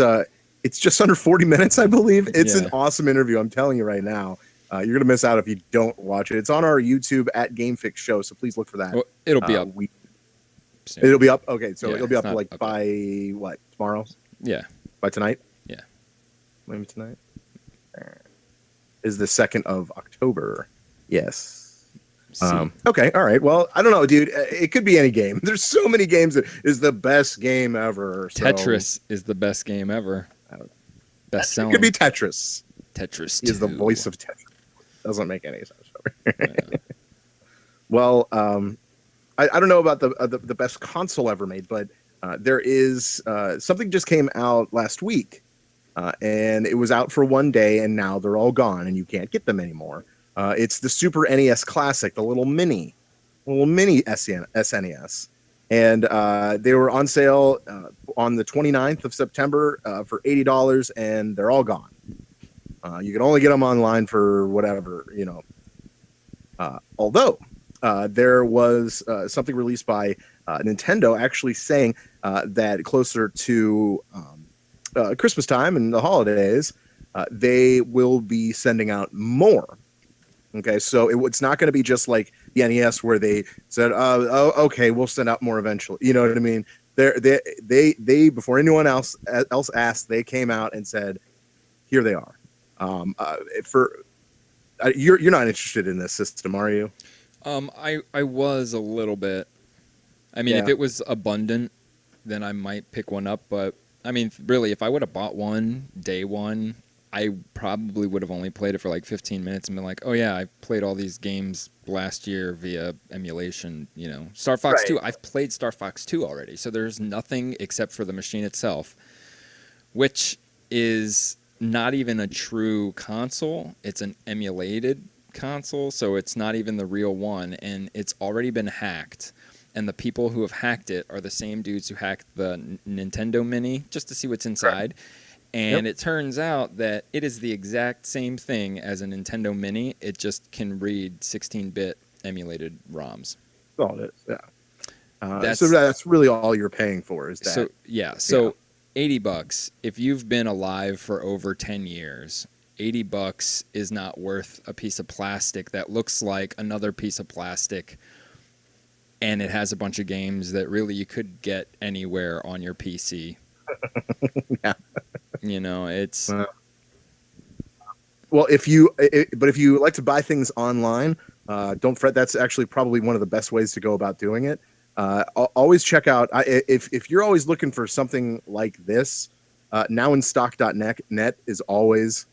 just under 40 minutes, I believe. It's an awesome interview. I'm telling you right now. You're gonna miss out if you don't watch it. It's on our YouTube at GameFix Show, so please look for that. Well, it'll be up. It'll be up. Okay, so Yeah, it'll be up okay. by what, tomorrow? Yeah. By tonight? Yeah. Maybe tonight. Is the 2nd of October. Yes. Okay. All right. Well, I don't know, dude. It could be any game. There's so many games that is the best game ever. So. Tetris is the best game ever. Best selling. It could be Tetris. Tetris 2. He is the voice of Tetris. Doesn't make any sense. Yeah. Well, I don't know about the best console ever made, but there is something just came out last week, and it was out for one day, and now they're all gone, and you can't get them anymore. It's the Super NES Classic, the little mini SNES, and they were on sale on the 29th of September for $80, and they're all gone. You can only get them online for whatever, although there was something released by Nintendo actually saying that closer to Christmas time and the holidays, they will be sending out more. Okay, so it's not going to be just like the NES where they said, okay, we'll send out more eventually. You know what I mean? They before anyone else asked, they came out and said, here they are. You're not interested in this system, are you? I was a little bit. I mean, if Yeah. it was abundant, then I might pick one up. But I mean, really, if I would have bought one day one, I probably would have only played it for like 15 minutes and been like, oh yeah, I played all these games last year via emulation. You know, Star Fox Right. 2. I've played Star Fox 2 already, so there's nothing except for the machine itself, which is not even a true console. It's an emulated console, so it's not even the real one, and it's already been hacked. And the people who have hacked it are the same dudes who hacked the Nintendo Mini just to see what's inside. And it turns out that it is the exact same thing as a Nintendo Mini. It just can read 16-bit emulated ROMs. That's all it is. Yeah. That's- So that's really all you're paying for is that. So yeah, so $80. If you've been alive for over 10 years, $80 is not worth a piece of plastic that looks like another piece of plastic, and it has a bunch of games that really you could get anywhere on your PC. Yeah. You know, it's Well, if you like to buy things online, don't fret. That's actually probably one of the best ways to go about doing it. Always check out if you're always looking for something like this. Nowinstock.net is always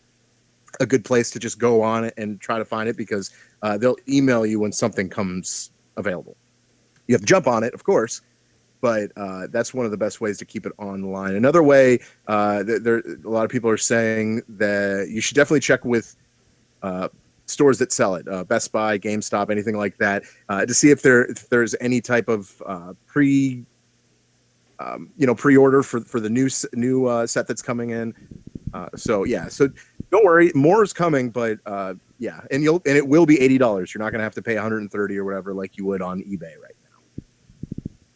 a good place to just go on it and try to find it, because they'll email you when something comes available. You have to jump on it, of course, but that's one of the best ways to keep it online. Another way, there a lot of people are saying that you should definitely check with stores that sell it, Best Buy, GameStop, anything like that, to see if there's any type of pre-order for the new set that's coming in. So don't worry, more is coming, but yeah, and it will be $80. You're not going to have to pay $130 or whatever like you would on eBay right now.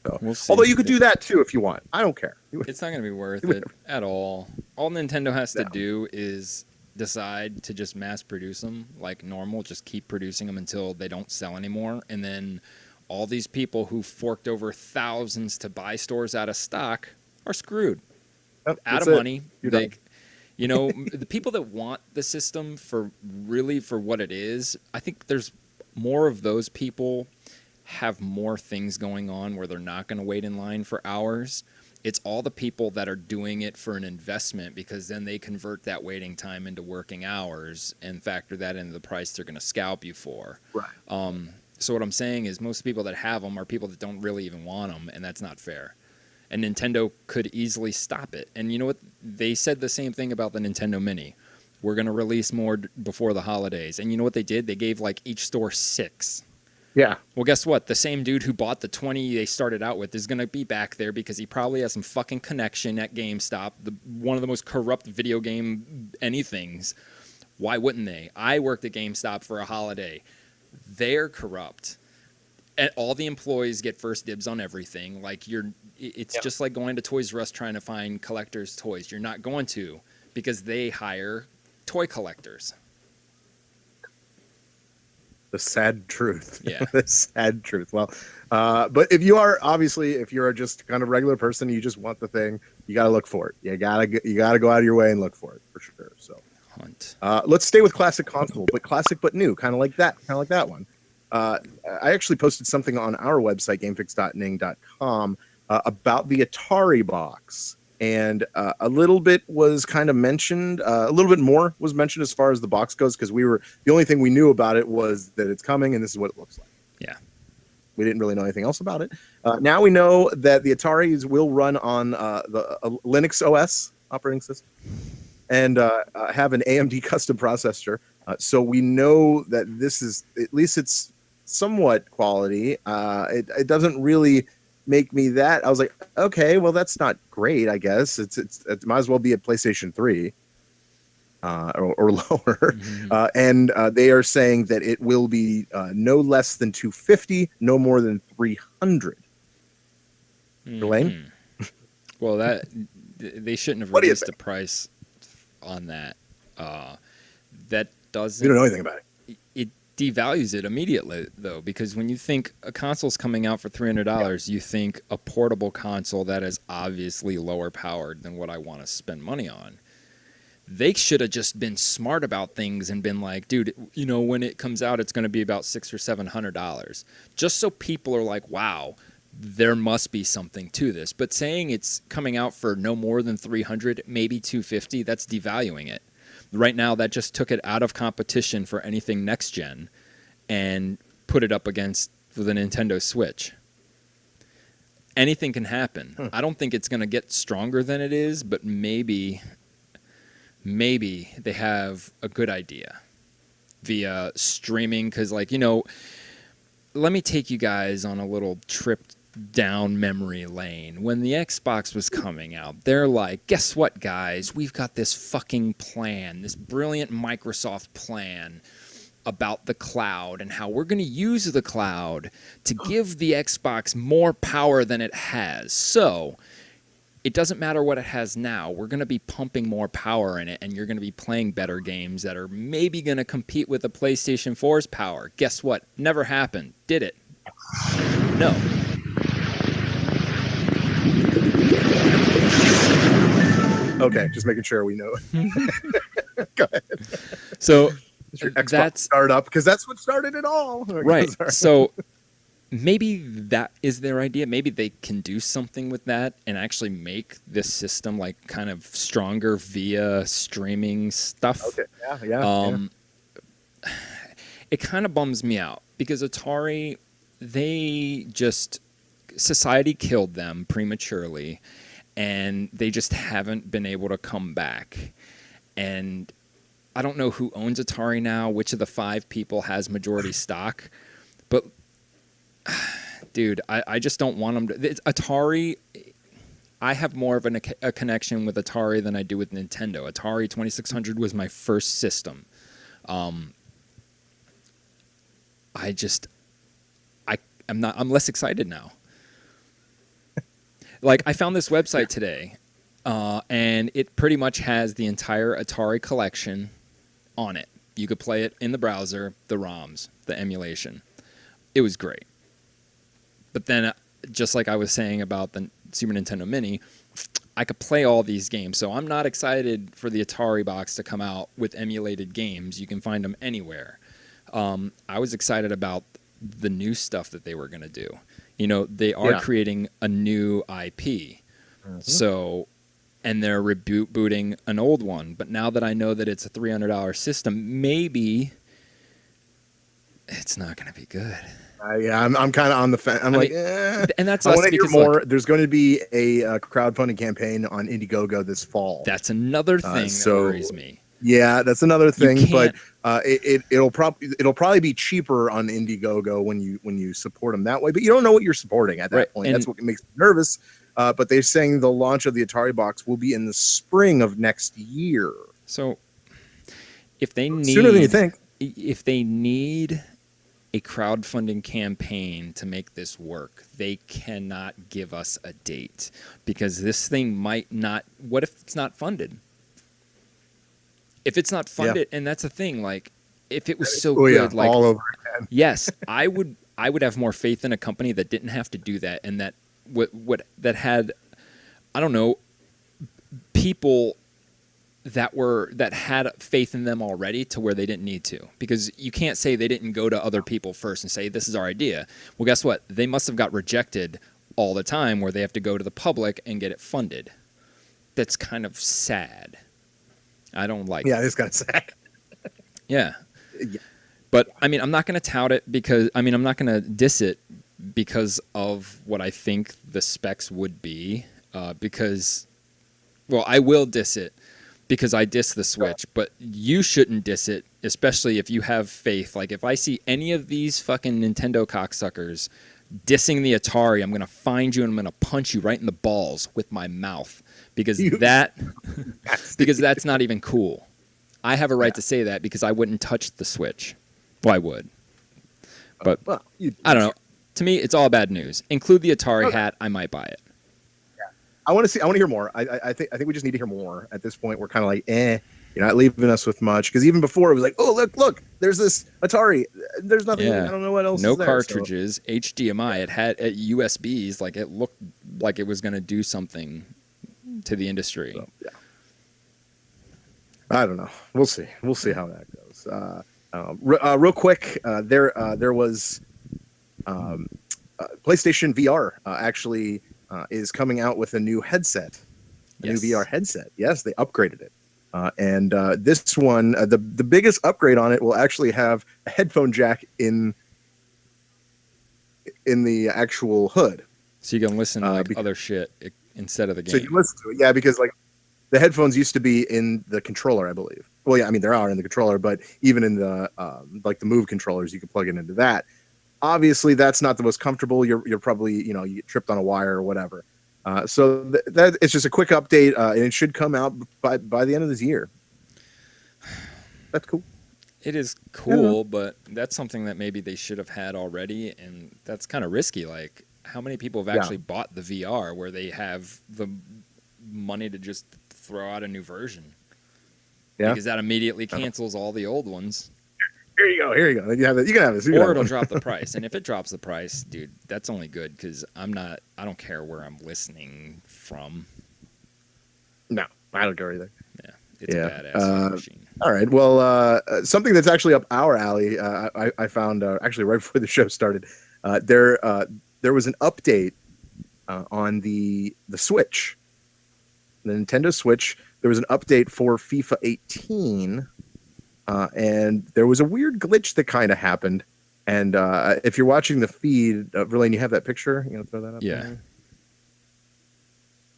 So, We'll see. although you could do that too if you want. I don't care. It's not going to be worth it at all. All Nintendo has to do is decide to just mass produce them like normal, just keep producing them until they don't sell anymore, and then all these people who forked over thousands to buy stores out of stock are screwed. Yep, Out of that's it. money. You're They, done. you know, the people that want the system for what it is, I think there's more of those people have more things going on where they're not going to wait in line for hours. It's all the people that are doing it for an investment, because then they convert that waiting time into working hours and factor that into the price they're going to scalp you for. Right. So what I'm saying is most people that have them are people that don't really even want them, and that's not fair. And Nintendo could easily stop it. And you know what? They said the same thing about the Nintendo Mini. We're going to release more before the holidays. And you know what they did? They gave like each store 6. Yeah. Well, guess what? The same dude who bought the 20 they started out with is going to be back there because he probably has some fucking connection at GameStop, one of the most corrupt video game anythings. Why wouldn't they? I worked at GameStop for a holiday. They're corrupt. And all the employees get first dibs on everything. Like it's just like going to Toys R Us trying to find collectors' toys. You're not going to, because they hire toy collectors. The sad truth. Yeah. The sad truth. Well, but if you're just kind of regular person, you just want the thing, you got to look for it. You gotta go out of your way and look for it for sure. So Hunt. let's stay with classic console, but classic but new, kind of like that one. I actually posted something on our website, gamefix.ning.com, about the Atari box. And a little bit was kind of mentioned. A little bit more was mentioned as far as the box goes, because the only thing we knew about it was that it's coming and this is what it looks like. Yeah. We didn't really know anything else about it. Now we know that the Ataris will run on the Linux OS operating system and have an AMD custom processor. So we know that this is, at least it's somewhat quality. It doesn't really make me that. I was like, okay, well, that's not great, I guess. It might as well be a PlayStation 3 or lower. Mm-hmm. And they are saying that it will be no less than 250, no more than 300. Verlane? Well, they shouldn't have What do you released the think? price on that. That doesn't. You don't know anything about it. It devalues it immediately, though, because when you think a console's coming out for $300, you think a portable console that is obviously lower powered than what I want to spend money on. They should have just been smart about things and been like, dude, you know, when it comes out, it's going to be about $600 or $700, just so people are like, wow, there must be something to this. But saying it's coming out for no more than 300, maybe 250, that's devaluing it. Right now, that just took it out of competition for anything next gen and put it up against the Nintendo Switch. Anything can happen. I don't think it's going to get stronger than it is, but maybe they have a good idea via streaming. Because, like, you know, let me take you guys on a little trip down memory lane. When the Xbox was coming out, they're like, guess what, guys? We've got this fucking plan, this brilliant Microsoft plan about the cloud and how we're going to use the cloud to give the Xbox more power than it has. So it doesn't matter what it has now. We're going to be pumping more power in it, and you're going to be playing better games that are maybe going to compete with the PlayStation 4's power. Guess what? Never happened. Did it? No. Okay, just making sure we know. Go ahead. So Your Xbox that's startup, because that's what started it all. right. So maybe that is their idea. Maybe they can do something with that and actually make this system like kind of stronger via streaming stuff. Okay. Yeah. It kind of bums me out because Atari, society killed them prematurely, and they just haven't been able to come back. And I don't know who owns Atari now, which of the 5 people has majority stock, but dude, I just don't want them to. Atari, I have more of a connection with Atari than I do with Nintendo. Atari 2600 was my first system. I'm less excited now. Like, I found this website today, and it pretty much has the entire Atari collection on it. You could play it in the browser, the ROMs, the emulation. It was great. But then, just like I was saying about the Super Nintendo Mini, I could play all these games. So I'm not excited for the Atari box to come out with emulated games. You can find them anywhere. I was excited about the new stuff that they were going to do. You know, they are creating a new IP. Mm-hmm. So, and they're rebooting an old one. But now that I know that it's a $300 system, maybe it's not going to be good. I'm kind of on the fence. And that's I want to hear more. Look, there's going to be a crowdfunding campaign on Indiegogo this fall. That's another thing that worries me. Yeah, that's another thing. But it'll probably be cheaper on Indiegogo when you support them that way. But you don't know what you're supporting at that point. And that's what makes me nervous. But they're saying the launch of the Atari box will be in the spring of next year. So if they need sooner than you think, if they need a crowdfunding campaign to make this work, they cannot give us a date, because this thing might not. What if it's not funded? If it's not funded, and that's the thing, like, if it was so good, like, all over again. Yes, I would have more faith in a company that didn't have to do that, and that that had, I don't know, people that had faith in them already to where they didn't need to. Because you can't say they didn't go to other people first and say, this is our idea. Well, guess what? They must have got rejected all the time, where they have to go to the public and get it funded. That's kind of sad. I don't like it. Yeah, it's kind of sad. Yeah. But, I mean, I'm not going to tout it because, I'm not going to diss it because of what I think the specs would be. Because, well, I will diss it because I diss the Switch, but you shouldn't diss it, especially if you have faith. Like, if I see any of these fucking Nintendo cocksuckers dissing the Atari, I'm going to find you and I'm going to punch you right in the balls with my mouth, because because that's not even cool. I have a right to say that because I wouldn't touch the Switch. Well, I would. But I don't know. To me, it's all bad news. Include the Atari hat, I might buy it. I want to hear more. I think we just need to hear more. At this point, we're kind of like, you're not leaving us with much. Because even before, it was like, oh, look, there's this Atari. There's nothing. I don't know what else. No is there, cartridges, HDMI. It had USBs. Like, it looked like it was going to do something to the industry. So, I don't know. We'll see. We'll see how that goes. Real quick, there was PlayStation VR actually is coming out with a new headset, a new VR headset. Yes, they upgraded it. And this one, the biggest upgrade on it will actually have a headphone jack in the actual hood. So you can listen to like other shit instead of the game. So you can listen to it, yeah, because like the headphones used to be in the controller, I believe. Well, yeah, I mean there are in the controller, but even in the like the Move controllers, you can plug it into that. Obviously, that's not the most comfortable. You're probably you get tripped on a wire or whatever. So that it's just a quick update, and it should come out by the end of this year. That's cool. It is cool, but that's something that maybe they should have had already, and that's kind of risky. Like, how many people have actually bought the VR where they have the money to just throw out a new version? Yeah, because that immediately cancels all the old ones. Here you go. You can have this. Or it'll drop the price. And if it drops the price, dude, that's only good because I don't care where I'm listening from. No, I don't care either. Yeah, it's a badass machine. All right. Well, something that's actually up our alley, I found actually right before the show started. There was an update on the Switch, the Nintendo Switch. There was an update for FIFA 18. And there was a weird glitch that kind of happened. And if you're watching the feed, Verlane, you have that picture? You gonna throw that up? Yeah. There?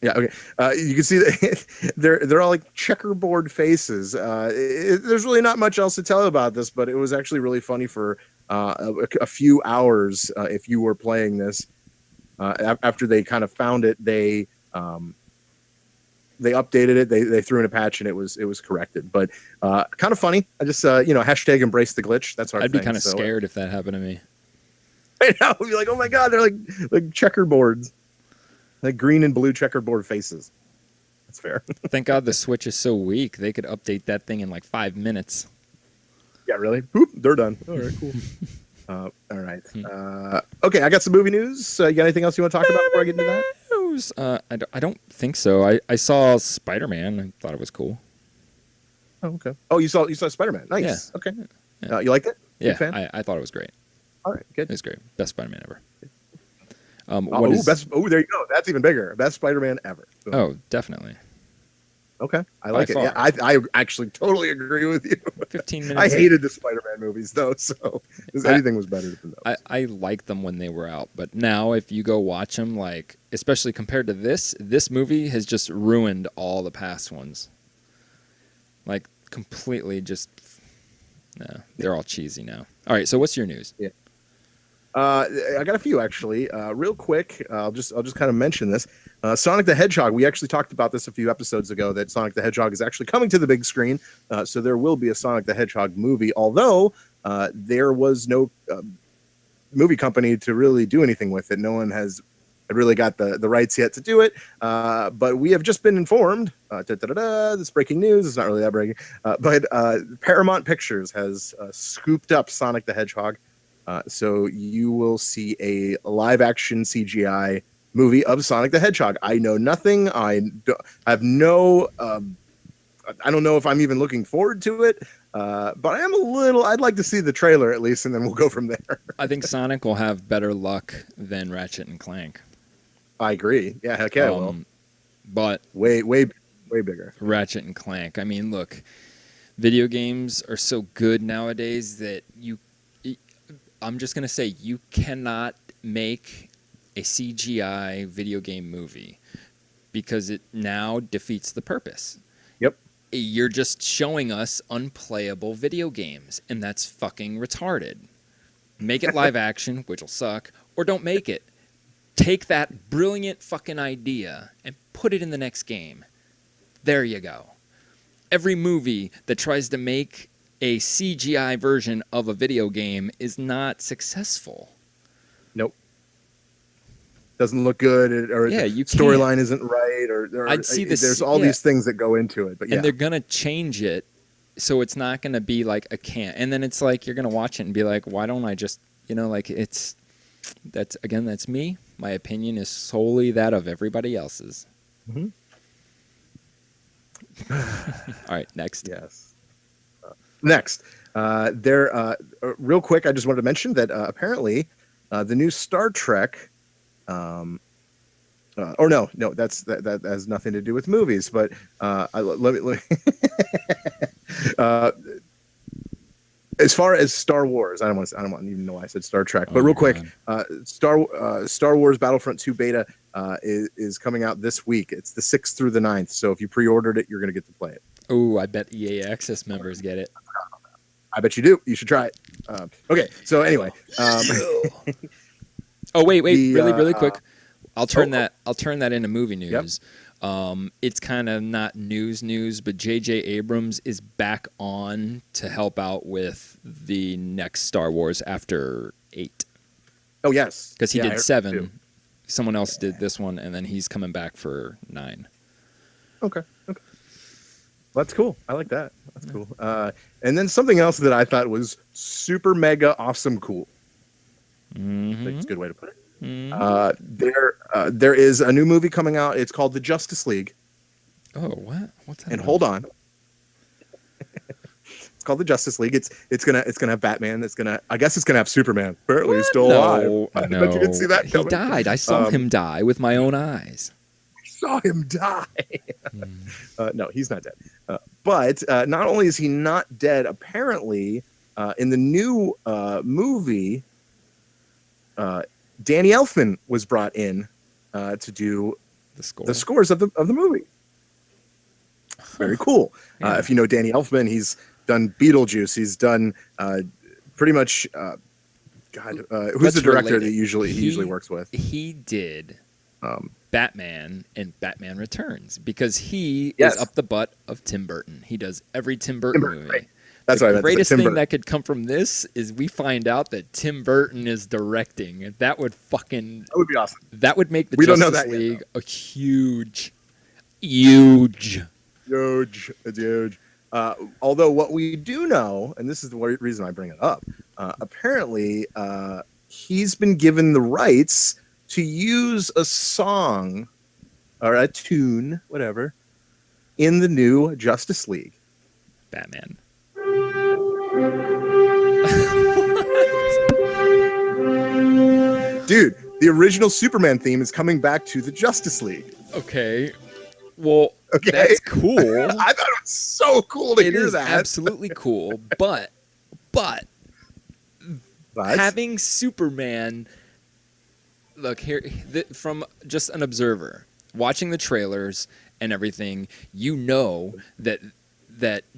Yeah. Okay. You can see that they're all like checkerboard faces. There's really not much else to tell about this, but it was actually really funny for a few hours if you were playing this. After they kind of found it, they updated it. They threw in a patch and it was corrected. But kind of funny. I just hashtag embrace the glitch. That's our I'd thing. be kind of scared if that happened to me. I know. I'd be like, oh my god, they're like checkerboards, like green and blue checkerboard faces. That's fair. Thank God the Switch is so weak. They could update that thing in like 5 minutes. Yeah, really? Boop, they're done. All right, cool. All right. Okay, I got some movie news. You got anything else you want to talk about before I get into that? News? I don't think so. I saw Spider-Man. I thought it was cool. Oh, okay. Oh, you saw Spider-Man. Nice. Yeah. Okay. Yeah. You liked it? Yeah, fan? I thought it was great. All right, good. It was great. Best Spider-Man ever. There you go. That's even bigger. Best Spider-Man ever. Boom. Oh, definitely. Okay, I like it. Yeah, I actually totally agree with you. 15 minutes. I hated the Spider-Man movies though, so anything was better than those. I liked them when they were out, but now if you go watch them, like especially compared to this movie has just ruined all the past ones. Like completely, just no, they're all cheesy now. All right, so what's your news? Yeah. I got a few actually. Real quick, I'll just kind of mention this. Sonic the Hedgehog. We actually talked about this a few episodes ago. That Sonic the Hedgehog is actually coming to the big screen. So there will be a Sonic the Hedgehog movie. Although there was no movie company to really do anything with it. No one has really got the rights yet to do it. But we have just been informed. This breaking news. It's not really that breaking. But Paramount Pictures has scooped up Sonic the Hedgehog. So you will see a live-action CGI movie of Sonic the Hedgehog. I know nothing. I have no. I don't know if I'm even looking forward to it. But I am a little. I'd like to see the trailer at least, and then we'll go from there. I think Sonic will have better luck than Ratchet and Clank. I agree. Yeah, heck yeah, well, but way bigger. Ratchet and Clank. I mean, look, video games are so good nowadays that I'm just going to say you cannot make a CGI video game movie because it now defeats the purpose. Yep. You're just showing us unplayable video games, and that's fucking retarded. Make it live action, which will suck, or don't make it. Take that brilliant fucking idea and put it in the next game. There you go. Every movie that tries to make a CGI version of a video game is not successful. Nope. Doesn't look good, or storyline isn't right, or I'd see this. There's all these things that go into it, but and they're gonna change it, so it's not gonna be like a can't. And then it's like you're gonna watch it and be like, why don't I just, like that's me. My opinion is solely that of everybody else's. Mm-hmm. All right, next. Yes. Next, real quick, I just wanted to mention that apparently the new Star Trek, or no, that has nothing to do with movies. But let me as far as Star Wars, I don't want to even know why I said Star Trek. But real quick, Star Wars Battlefront 2 beta is coming out this week. It's the 6th through the 9th. So if you pre-ordered it, you're going to get to play it. Oh, I bet EA Access members get it. I bet you do. You should try it. Okay, so anyway. Oh wait, really quick. I'll turn that into movie news. Yep. It's kind of not news, but J.J. Abrams is back on to help out with the next Star Wars after 8. Oh yes, because he did 7. Someone else did this one, and then he's coming back for 9. Okay. That's cool. I like that. That's cool. And then something else that I thought was super mega awesome cool. Mm-hmm. That's a good way to put it. Mm-hmm. There is a new movie coming out. It's called The Justice League. Oh, what? What's that? And hold on. It's called The Justice League. It's gonna have Batman. I guess it's gonna have Superman. Apparently he's still alive. I bet you didn't see that coming. He died. I saw him die with my own eyes. Saw him die. No, he's not dead. But not only is he not dead, apparently in the new movie, Danny Elfman was brought in to do the scores of the movie. Very cool. Yeah. If you know Danny Elfman, he's done Beetlejuice. He's done pretty much. Who's the director that he usually works with? He did Batman and Batman Returns because he is up the butt of Tim Burton. He does every Tim Burton movie. Right. That's the what I meant. greatest thing that could come from this is we find out that Tim Burton is directing. That would be awesome. That would make the Justice Justice League a huge. It's huge. Although what we do know, and this is the reason I bring it up, apparently he's been given the rights to use a song or a tune, whatever, in the new Justice League. Batman. Dude, the original Superman theme is coming back to the Justice League. Okay. Well, that's cool. I thought it was so cool to hear that. Absolutely cool, but having Superman, look here from just an observer watching the trailers and everything, you know that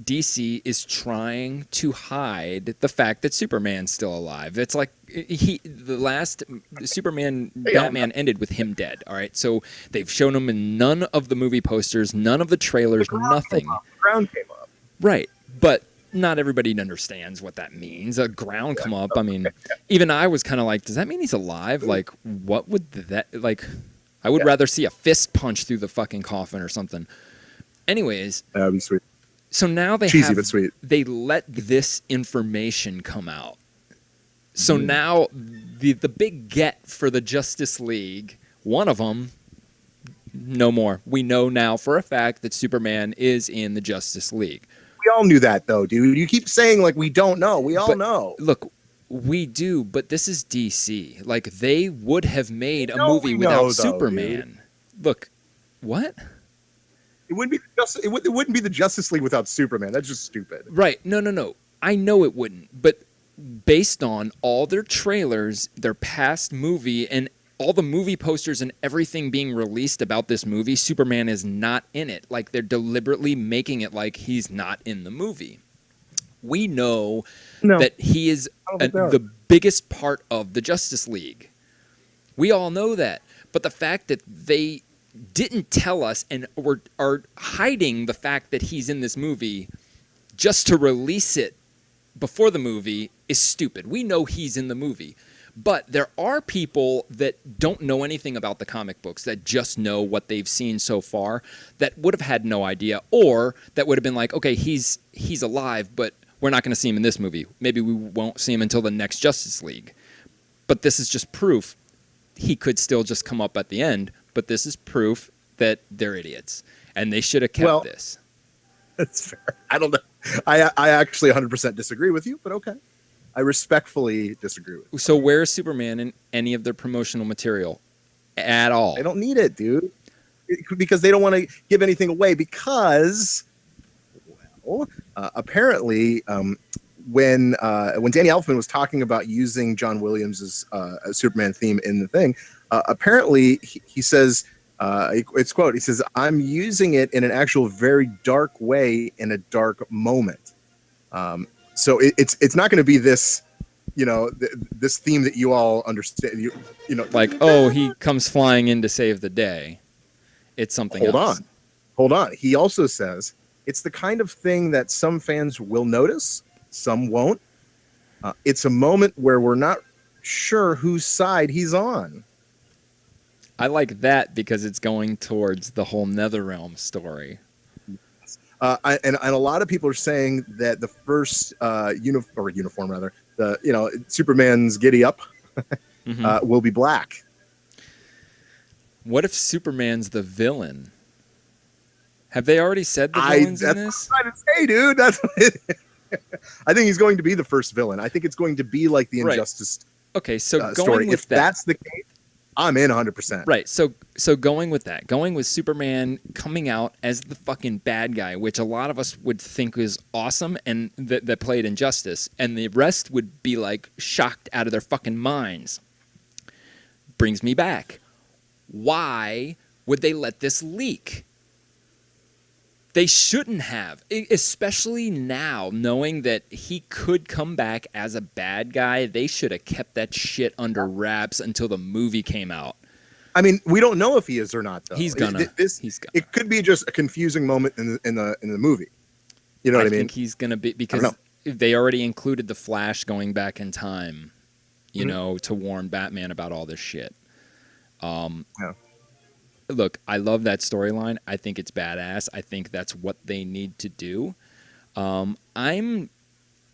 DC is trying to hide the fact that Superman's still alive. It's like the last Superman Batman ended with him dead. All right, so they've shown him in none of the movie posters, none of the trailers, nothing. The ground came up. Right, but not everybody understands what that means. A ground come up. I mean, even I was kind of like, does that mean he's alive? Like, what would that like? I would rather see a fist punch through the fucking coffin or something. Anyways, that'd be sweet. So now cheesy but sweet. They let this information come out. So now the big get for the Justice League, one of them, no more. We know now for a fact that Superman is in the Justice League. We all knew that though, dude. You keep saying like we don't know. We all know. Look, we do, but this is DC. Like they would have made a movie without Superman. Look, what? It wouldn't be the Justice League without Superman. That's just stupid. Right. No. I know it wouldn't. But based on all their trailers, their past movie, and all the movie posters and everything being released about this movie, Superman is not in it. Like they're deliberately making it like he's not in the movie. We know that he is the biggest part of the Justice League. We all know that. But the fact that they didn't tell us and are hiding the fact that he's in this movie just to release it before the movie is stupid. We know he's in the movie. But there are people that don't know anything about the comic books, that just know what they've seen so far, that would have had no idea, or that would have been like, okay, he's alive, but we're not going to see him in this movie. Maybe we won't see him until the next Justice League. But this is just proof. He could still just come up at the end, but this is proof that they're idiots, and they should have kept this. That's fair. I don't know. I actually 100% disagree with you, but okay. I respectfully disagree with you. So where's Superman in any of their promotional material at all? They don't need it, dude. Because they don't want to give anything away because, well, apparently, when Danny Elfman was talking about using John Williams' Superman theme in the thing, apparently he says, it's quote, he says, "I'm using it in an actual very dark way in a dark moment." So it's not going to be this, this theme that you all understand. You know, like, oh, he comes flying in to save the day. It's something else. Hold on. He also says it's the kind of thing that some fans will notice, some won't. It's a moment where we're not sure whose side he's on. I like that because it's going towards the whole NetherRealm story. And a lot of people are saying that the first uniform rather, Superman's giddy up will be black. What if Superman's the villain? Have they already said the villain's in this? That's what I'm trying to say, dude. That's what I think he's going to be the first villain. I think it's going to be like the Injustice so story. With if that's the case, I'm in 100%. Right. So going with that, going with Superman coming out as the fucking bad guy, which a lot of us would think is awesome and that played Injustice, and the rest would be like shocked out of their fucking minds. Brings me back. Why would they let this leak? They shouldn't have, especially now, knowing that he could come back as a bad guy. They should have kept that shit under wraps until the movie came out. I mean, we don't know if he is or not, though. He's gonna. It could be just a confusing moment in the movie. You know what I mean? I think he's gonna be, because they already included the Flash going back in time, to warn Batman about all this shit. Look, I love that storyline. I think it's badass. I think that's what they need to do. I'm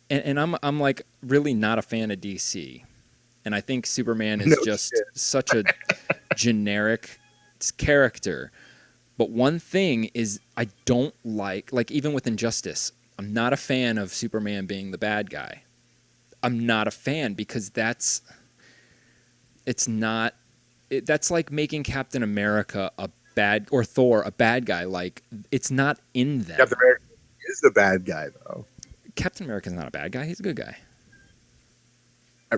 like really not a fan of DC, and I think Superman is such a generic character. But one thing is, I don't like even with Injustice, I'm not a fan of Superman being the bad guy. I'm not a fan because that's like making Captain America a bad, or Thor a bad guy. Like, it's not in them. Captain America is the bad guy, though. Captain America's not a bad guy. He's a good guy.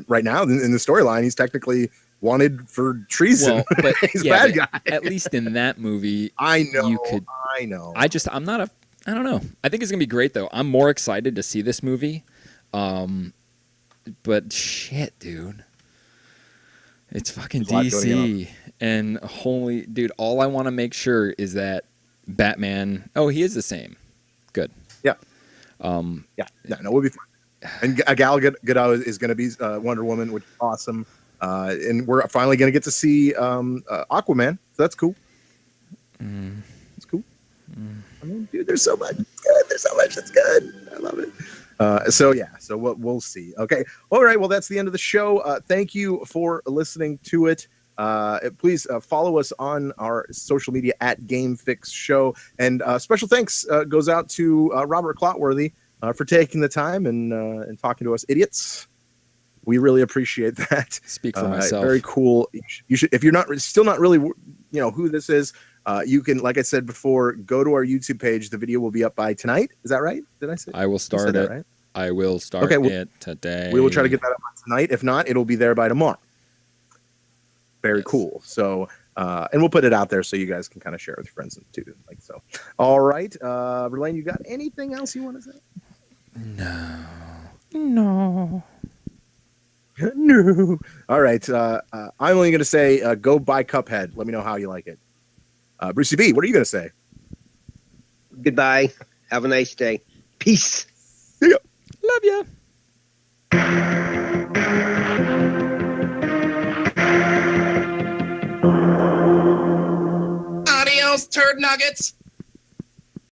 Right now, in the storyline, he's technically wanted for treason. Well, but he's a bad guy. At least in that movie, I know. I don't know. I think it's gonna be great though. I'm more excited to see this movie. But shit, dude. It's fucking DC. And holy dude, all I want to make sure is that Batman, he is the same. Good. Yeah. We'll be fine. And Gal Gadot is going to be Wonder Woman, which is awesome. And we're finally going to get to see Aquaman. So that's cool. It's cool. I mean, dude, there's so much good. There's so much that's good. I love it. So we'll see. Okay. All right. Well, that's the end of the show. Thank you for listening to it. Please follow us on our social media at GameFix Show. And special thanks goes out to Robert Clotworthy for taking the time and talking to us idiots. We really appreciate that. Speak for myself. Very cool. You should, if you're still not really, who this is, you can, like I said before, go to our YouTube page. The video will be up by tonight. Is that right? Did I say? I will start it. Right? I will start it today. We will try to get that up tonight. If not, it'll be there by tomorrow. Very cool. So, and we'll put it out there so you guys can kind of share it with your friends too. Like so. All right, Verlane, you got anything else you want to say? No. No. All right. I'm only going to say go buy Cuphead. Let me know how you like it. Brucey B, what are you going to say? Goodbye. Have a nice day. Peace. See ya. Love ya. Adios, turd nuggets.